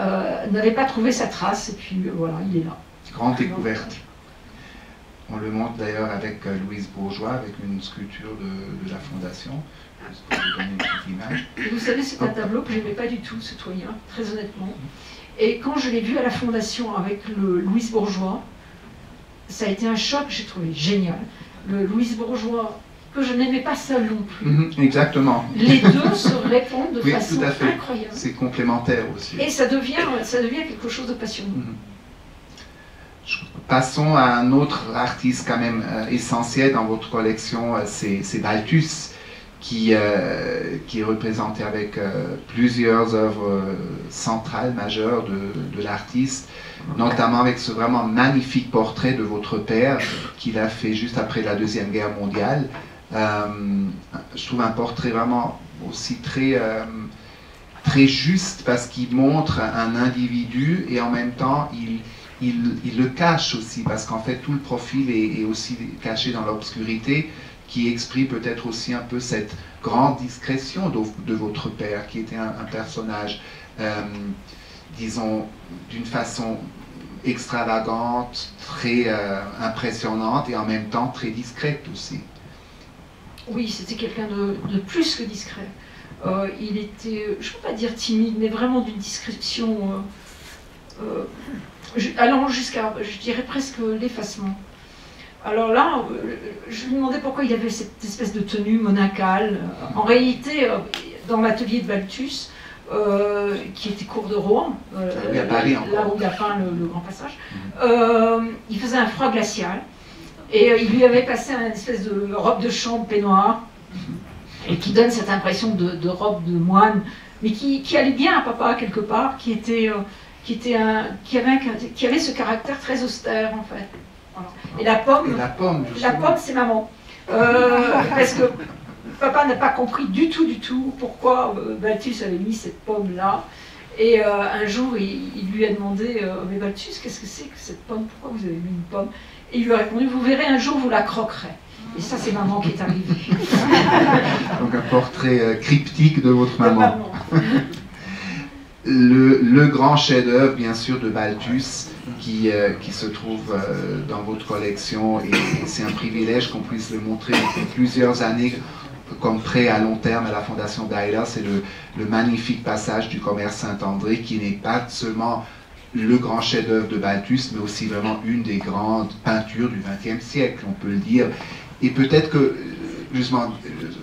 n'avait pas trouvé sa trace, et puis voilà, il est là. Grande découverte. On le montre d'ailleurs avec Louise Bourgeois, avec une sculpture de la Fondation, juste pour vous donner une petite image. Et vous savez, c'est un tableau que je n'aimais pas du tout, ce Toyen, très honnêtement. Et quand je l'ai vu à la Fondation avec le Louise Bourgeois, ça a été un choc, j'ai trouvé génial. Le Louise Bourgeois, que je n'aimais pas seul non plus. Exactement. Les deux se répondent de façon tout à fait. incroyable. C'est complémentaire aussi. Et ça devient quelque chose de passionnant. Passons à un autre artiste quand même essentiel dans votre collection, c'est Balthus, qui est représenté avec plusieurs œuvres centrales, majeures de l'artiste, notamment avec ce vraiment magnifique portrait de votre père qu'il a fait juste après la Deuxième Guerre mondiale. Je trouve un portrait vraiment aussi très juste parce qu'il montre un individu et en même temps il le cache aussi, parce qu'en fait tout le profil est aussi caché dans l'obscurité, qui exprime peut-être aussi un peu cette grande discrétion de votre père, qui était un personnage, disons, d'une façon extravagante, très impressionnante, et en même temps très discrète aussi. Oui, c'était quelqu'un de plus que discret. Il était, je ne peux pas dire timide, mais vraiment d'une discrétion... allant jusqu'à, je dirais presque l'effacement. Alors là, je lui demandais pourquoi il avait cette espèce de tenue monacale. En réalité, dans l'atelier de Balthus, qui était cours de Rohan, là où il a peint le Grand Passage, il faisait un froid glacial, et il lui avait passé une espèce de robe de chambre peignoir, et qui donne cette impression de robe de moine, mais qui allait bien à papa quelque part, qui avait ce caractère très austère en fait. Voilà. Et la pomme, c'est maman. Parce que papa n'a pas compris du tout pourquoi Balthus avait mis cette pomme là. Et un jour, il lui a demandé mais Balthus, qu'est-ce que c'est que cette pomme? Pourquoi vous avez mis une pomme? Et il lui a répondu, vous verrez un jour, vous la croquerez. Et ça, c'est maman qui est arrivée. Donc un portrait cryptique de votre maman. Le grand chef-d'œuvre, bien sûr, de Balthus, qui se trouve dans votre collection, et c'est un privilège qu'on puisse le montrer depuis plusieurs années comme prêt à long terme à la Fondation Daila, c'est le magnifique passage du Commerce Saint-André, qui n'est pas seulement le grand chef-d'œuvre de Balthus, mais aussi vraiment une des grandes peintures du XXe siècle, on peut le dire. Et peut-être que, justement,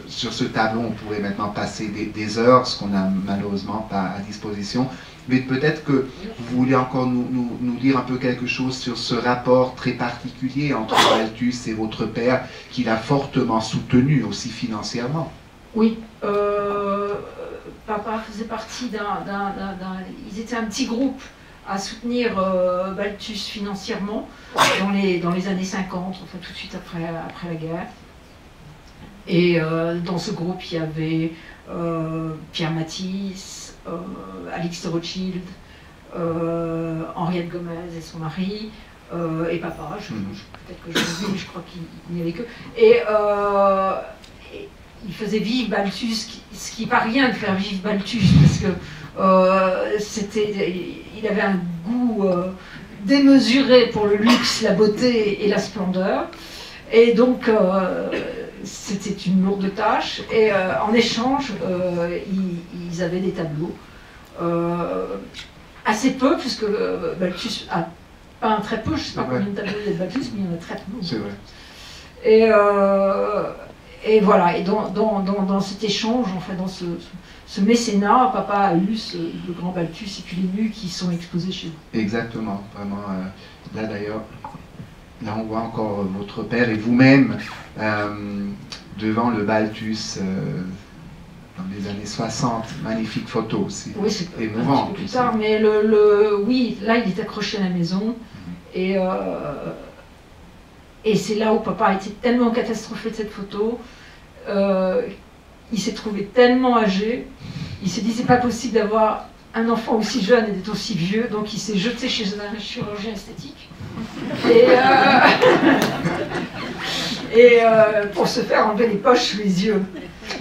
sur ce tableau, on pourrait maintenant passer des heures, ce qu'on n'a malheureusement pas à disposition, mais peut-être que vous voulez encore nous dire un peu quelque chose sur ce rapport très particulier entre Balthus et votre père, qui l'a fortement soutenu aussi financièrement. Oui, papa faisait partie ils étaient un petit groupe à soutenir Balthus financièrement dans les années 50, enfin tout de suite après la guerre. Et dans ce groupe, il y avait Pierre Matisse, Alix de Rothschild, Henriette Gomez et son mari, et papa, peut-être que je l'ai vu, mais je crois qu'il n'y avait que. Et il faisait vivre Balthus, ce qui n'est pas rien de faire vivre Balthus, parce que il avait un goût démesuré pour le luxe, la beauté et la splendeur. Et donc, c'était une lourde tâche. Et en échange, ils avaient des tableaux. Assez peu, puisque Balthus a peint très peu. Je ne sais pas combien de tableaux il y a de Balthus, mais il y en a très peu. C'est vrai. Et voilà, et dans cet échange, en fait, dans ce mécénat, papa a eu le grand Balthus et puis les nus qui sont exposés chez vous. Exactement, vraiment. Là d'ailleurs, là on voit encore votre père et vous-même devant le Balthus dans les années 60. Magnifique photo aussi. Oui, c'est émouvant. Un petit peu plus tard, mais oui, là il est accroché à la maison. Et c'est là où papa a été tellement catastrophé de cette photo. Il s'est trouvé tellement âgé. Il s'est dit c'est pas possible d'avoir un enfant aussi jeune et d'être aussi vieux. Donc il s'est jeté chez un chirurgien esthétique. Et pour se faire enlever les poches sous les yeux.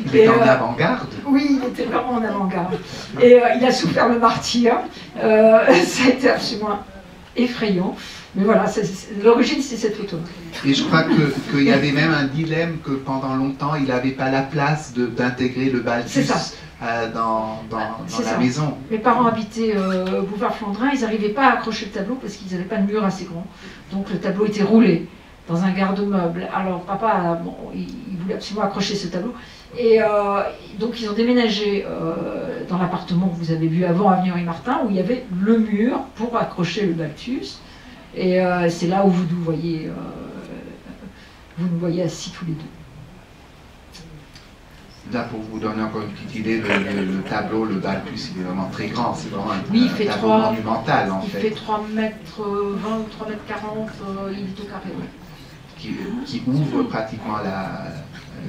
Il était en avant-garde. Oui, il était vraiment en avant-garde. Et il a souffert le martyre. Ça a été absolument effrayant. Mais voilà, l'origine, c'est cette photo. Et je crois qu'il y avait même un dilemme que pendant longtemps, il n'avait pas la place d'intégrer le Balthus dans la maison. Mes parents habitaient boulevard Flandrin, ils n'arrivaient pas à accrocher le tableau parce qu'ils n'avaient pas de mur assez grand. Donc le tableau était roulé dans un garde-meuble. Alors papa, il voulait absolument accrocher ce tableau. Et donc ils ont déménagé dans l'appartement que vous avez vu avant, avenue Henri Martin, où il y avait le mur pour accrocher le Balthus. Et c'est là où vous nous voyez assis tous les deux. Là, pour vous donner encore une petite idée, le tableau, le Balthus, il est vraiment très grand. C'est vraiment un tableau monumental, en fait. Il fait 3 mètres 20 ou 3 mètres 40, il est au carré. Qui ouvre pratiquement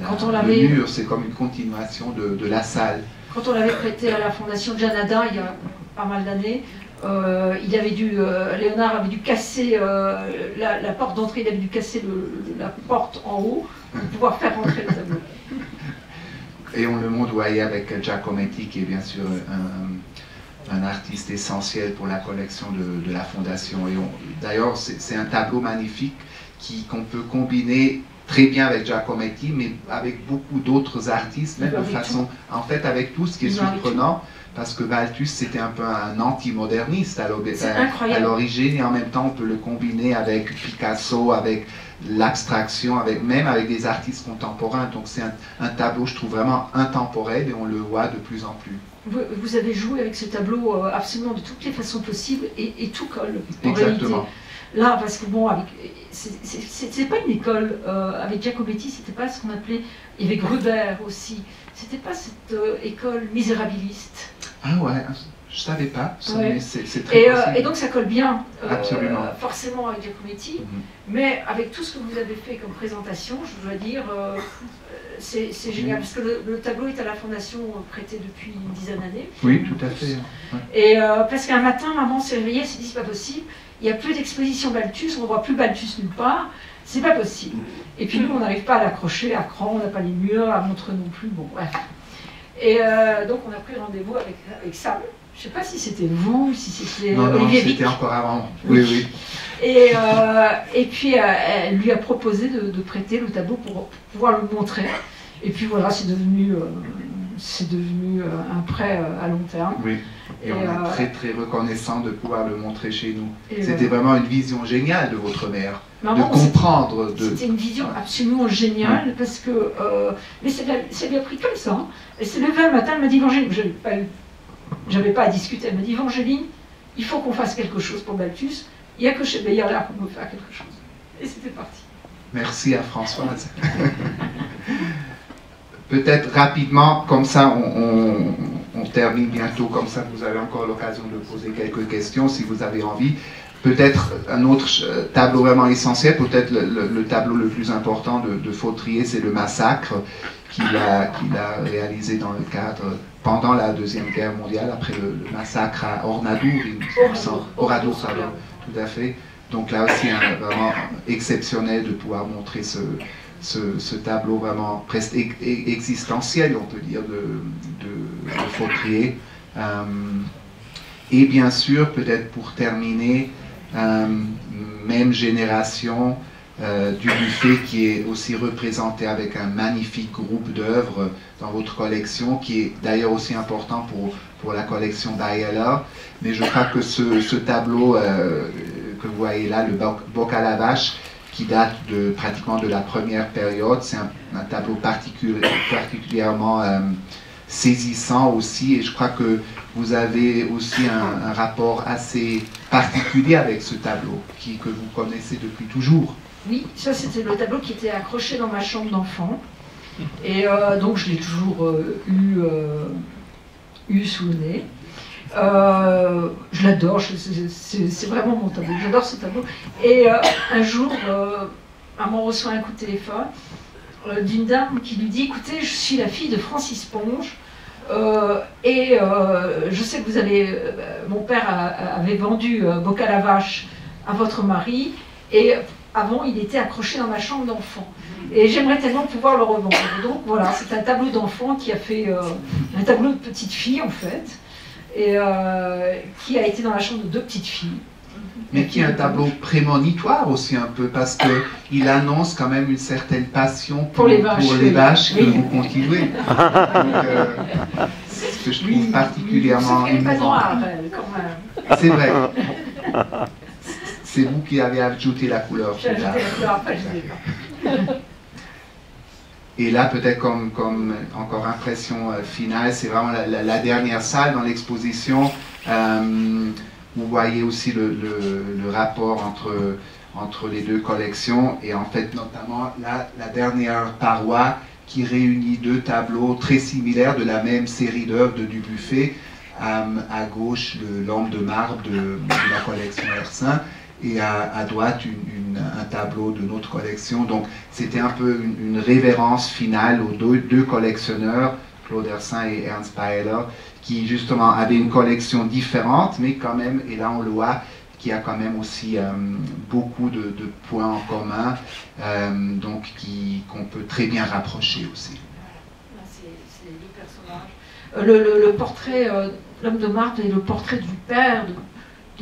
le mur, c'est comme une continuation de la salle. Quand on l'avait prêté à la fondation Janada, il y a pas mal d'années, Léonard avait dû casser la porte d'entrée, il avait dû casser la porte en haut pour pouvoir faire rentrer le tableau. Et on le montre, vous voyez, avec Giacometti, qui est bien sûr un artiste essentiel pour la collection de la Fondation. Et d'ailleurs, c'est un tableau magnifique qu'on peut combiner très bien avec Giacometti, mais avec beaucoup d'autres artistes, même de façon, en fait, avec tout ce qui est surprenant. Parce que Balthus, c'était un peu un anti-moderniste à l'origine, et en même temps, on peut le combiner avec Picasso, avec l'abstraction, même avec des artistes contemporains. Donc c'est un tableau, je trouve, vraiment intemporel, et on le voit de plus en plus. Vous avez joué avec ce tableau absolument de toutes les façons possibles, et tout colle, en Exactement. là, parce que bon, c'est pas une école, avec Giacometti, c'était pas ce qu'on appelait, il y avait Gruber aussi, c'était pas cette école misérabiliste. Ah ouais, je savais pas, Ouais. mais c'est très possible. Et donc ça colle bien, Forcément avec Giacometti, mais avec tout ce que vous avez fait comme présentation, je dois dire, c'est génial, parce que le tableau est à la Fondation prêté depuis une dizaine d'années. Oui, tout à fait. Ouais. Et parce qu'un matin, maman s'est réveillée, elle s'est dit, c'est pas possible, il n'y a plus d'exposition Balthus, on ne voit plus Balthus nulle part, c'est pas possible. Et puis nous, on n'arrive pas à l'accrocher à cran, on n'a pas les murs, à Montreux non plus, bon bref. Et donc on a pris rendez-vous avec Sam. Je ne sais pas si c'était vous, si c'était Olivier Vic. C'était encore avant. Oui, oui. Et puis elle lui a proposé de prêter le tableau pour pouvoir le montrer. Et puis voilà, c'est devenu un prêt à long terme. Oui. Et on est très très reconnaissant de pouvoir le montrer chez nous. C'était voilà. vraiment une vision géniale de votre mère, Maman, de comprendre. C'était une vision absolument géniale parce que, mais ça lui a pris comme ça. Hein. Elle s'est levée un matin, elle m'a dit, Evangeline, j'avais pas à discuter, elle m'a dit, Evangeline, il faut qu'on fasse quelque chose pour Balthus. Il n'y a que chez Bayard qu'on peut faire quelque chose. Et c'était parti. Merci à Françoise. Peut-être rapidement, comme ça on termine bientôt, comme ça vous avez encore l'occasion de poser quelques questions si vous avez envie. Peut-être un autre tableau vraiment essentiel, peut-être le tableau le plus important de Fautrier, c'est le Massacre qu'il a réalisé dans le cadre, pendant la Deuxième Guerre mondiale, après le massacre à Oradour, Oradour, tout à fait. Donc là aussi, vraiment exceptionnel de pouvoir montrer ce tableau vraiment presque existentiel, on peut dire, de Fautrier. Et bien sûr, peut-être pour terminer, même génération Dubuffet qui est aussi représenté avec un magnifique groupe d'œuvres dans votre collection, qui est d'ailleurs aussi important pour la collection d'Ayala. Mais je crois que ce tableau que vous voyez là, le Boc à la vache, qui date pratiquement de la première période, c'est un tableau particulièrement saisissant aussi, et je crois que vous avez aussi un rapport assez particulier avec ce tableau, que vous connaissez depuis toujours. Oui, ça c'était le tableau qui était accroché dans ma chambre d'enfant, et donc je l'ai toujours eu sous le nez. Je l'adore, c'est vraiment mon tableau, j'adore ce tableau. Et un jour, maman reçoit un coup de téléphone d'une dame qui lui dit, écoutez, je suis la fille de Francis Ponge, et je sais que vous avez, mon père avait vendu Boc à la vache à votre mari, et avant il était accroché dans ma chambre d'enfant. Et j'aimerais tellement pouvoir le revendre. Donc voilà, c'est un tableau d'enfant qui a fait un tableau de petite fille en fait, et qui a été dans la chambre de deux petites filles. Mais qui est un tableau prémonitoire aussi un peu, parce qu'il annonce quand même une certaine passion pour les vaches que vous continuez. C'est ce que je trouve particulièrement émouvant. Pas noire, elle, quand même. C'est vrai. C'est vous qui avez ajouté la couleur. J'ai ajouté la couleur, après je ne l'ai pas. Et là, peut-être comme encore impression finale, c'est vraiment la dernière salle dans l'exposition. Vous voyez aussi le rapport entre les deux collections, et en fait notamment la dernière paroi qui réunit deux tableaux très similaires de la même série d'œuvres de Dubuffet. À gauche, le Lampe de marbre de la collection Hersin, et à droite un tableau de notre collection. Donc c'était un peu une révérence finale aux deux collectionneurs, Claude Hersin et Ernst Paeller, qui justement avaient une collection différente, mais quand même, et là on le voit, qui a quand même aussi beaucoup de points en commun, donc qu'on peut très bien rapprocher aussi. C'est les deux personnages. Le portrait, l'homme de marbre, est le portrait du père de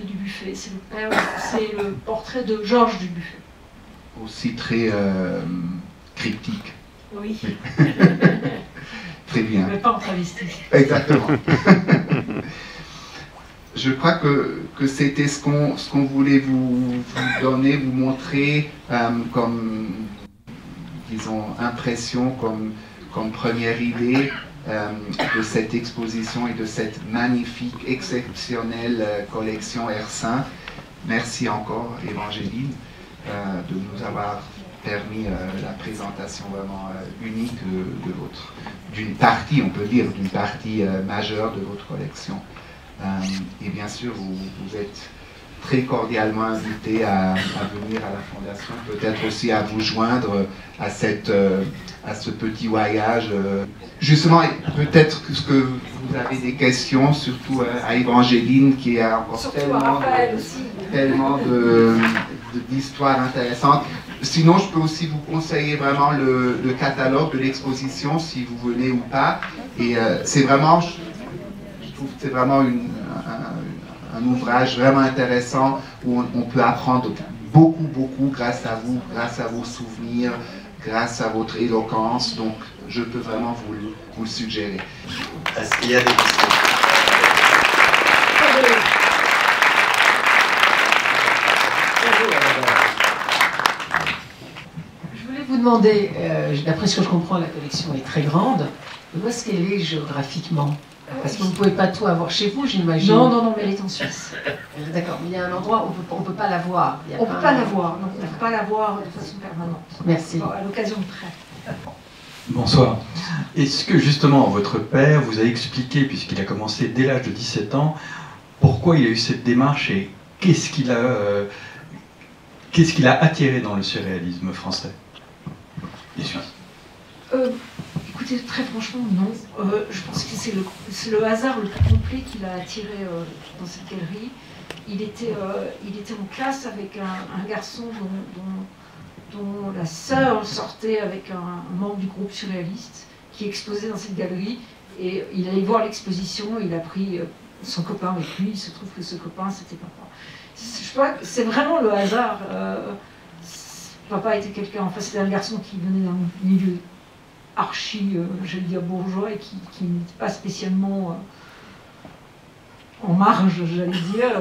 Dubuffet. C'est le portrait de Georges Dubuffet. Aussi très cryptique. Oui. Très bien. Mais pas en travesti. Exactement. Je crois que c'était ce qu'on voulait vous donner, vous montrer comme, disons, impression, comme première idée de cette exposition et de cette magnifique, exceptionnelle collection Hersin. merci encore, Évangéline, de nous avoir permis la présentation vraiment unique d'une partie, on peut dire, d'une partie majeure de votre collection. Et bien sûr, vous êtes très cordialement invité à venir à la Fondation, peut-être aussi à vous joindre à ce petit voyage. Justement, peut-être que vous avez des questions, surtout à Évangéline, qui a encore tellement d'histoires intéressantes. Sinon, je peux aussi vous conseiller vraiment le catalogue de l'exposition, si vous venez ou pas. Et c'est vraiment, je trouve que c'est vraiment un ouvrage vraiment intéressant où on peut apprendre beaucoup grâce à vous, grâce à vos souvenirs, grâce à votre éloquence. Donc, je peux vraiment vous le suggérer. Est-ce qu'il y a des questions? Je voulais vous demander, d'après ce que je comprends, la collection est très grande. Où est-ce qu'elle est géographiquement? Parce que vous ne pouvez pas tout avoir chez vous, j'imagine. Non, mais elle est en Suisse. D'accord, mais il y a un endroit où on ne peut pas la voir. On ne peut pas la voir, non, on ne peut pas la voir de façon permanente. Merci. Bon, à l'occasion de prêt. Bonsoir. Est-ce que justement votre père vous a expliqué, puisqu'il a commencé dès l'âge de 17 ans, pourquoi il a eu cette démarche et qu'est-ce qui l'a attiré dans le surréalisme français et suisse? Écoutez, très franchement, non. Je pense que c'est le hasard le plus complet qui l'a attiré dans cette galerie. Il était en classe avec un garçon dont la sœur sortait avec un membre du groupe surréaliste qui exposait dans cette galerie. Et il allait voir l'exposition, il a pris son copain avec lui. Il se trouve que ce copain, c'était papa. Je crois que c'est vraiment le hasard. Papa était quelqu'un, enfin c'était un garçon qui venait d'un milieu archi, j'allais dire bourgeois, et qui n'était pas spécialement en marge, j'allais dire.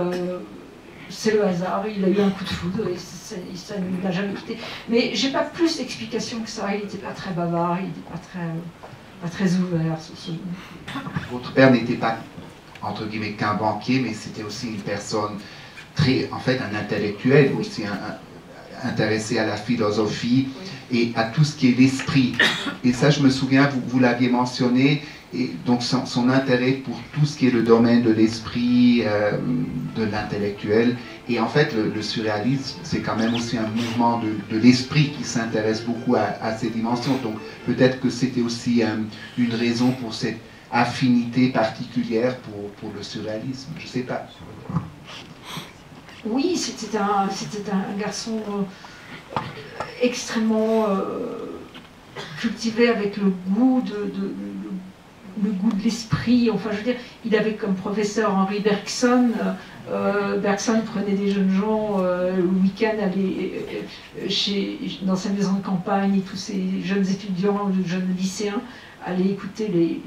C'est le hasard, il a eu un coup de foudre et ça ne l'a jamais quitté. Mais j'ai pas plus d'explications que ça, il n'était pas très bavard, il n'était pas très ouvert. Votre père n'était pas, entre guillemets, qu'un banquier, mais c'était aussi une personne en fait, un intellectuel, aussi intéressé à la philosophie et à tout ce qui est l'esprit. Et ça, je me souviens, vous l'aviez mentionné, et donc son intérêt pour tout ce qui est le domaine de l'esprit, de l'intellectuel. Et en fait, le surréalisme, c'est quand même aussi un mouvement de l'esprit qui s'intéresse beaucoup à ces dimensions. Donc peut-être que c'était aussi une raison pour cette affinité particulière pour le surréalisme. Je ne sais pas. Oui, c'était un garçon extrêmement cultivé avec le goût de l'esprit. Enfin, je veux dire, il avait comme professeur Henri Bergson. Bergson prenait des jeunes gens le week-end, allait dans sa maison de campagne, et tous ces jeunes étudiants, jeunes lycéens allaient écouter les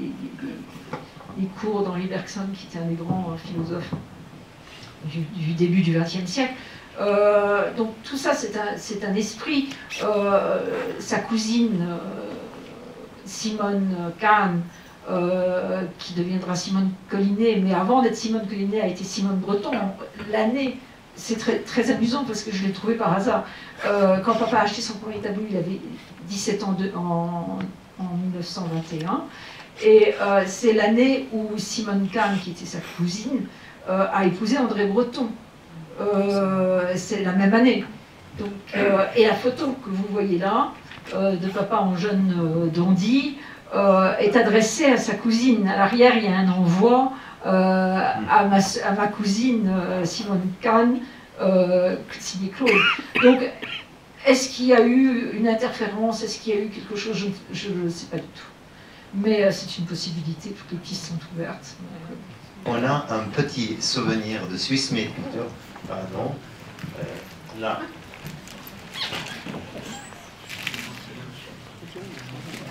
cours d'Henri Bergson, qui était un des grands philosophes du début du XXe siècle. Donc tout ça, c'est un esprit. Sa cousine, Simone Kahn, qui deviendra Simone Collinet, mais avant d'être Simone Collinet, a été Simone Breton. L'année, c'est très amusant parce que je l'ai trouvé par hasard. Quand papa a acheté son premier tableau, il avait 17 ans en 1921. Et c'est l'année où Simone Kahn, qui était sa cousine, a épousé André Breton. C'est la même année. Donc, et la photo que vous voyez là, de papa en jeune dandy, est adressée à sa cousine. À l'arrière, il y a un envoi à ma cousine Simone Kahn, signé Claude. Donc, est-ce qu'il y a eu une interférence? Est-ce qu'il y a eu quelque chose? Je ne sais pas du tout. Mais c'est une possibilité, toutes les pistes sont ouvertes. On a un petit souvenir de Swiss Made Culture, pardon, là.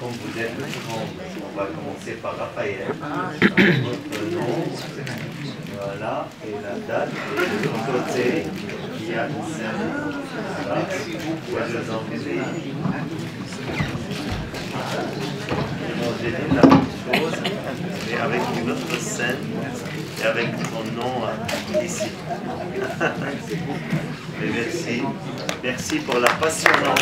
Comme vous êtes le grand, on va commencer par Raphaël. Votre nom, voilà, et la date. Et de l'autre côté, il y a une scène. Voilà, je vous en prie. Bon, j'ai dit là. chose, mais avec une autre scène et avec ton nom ici. Mais merci. Merci pour la passionnante.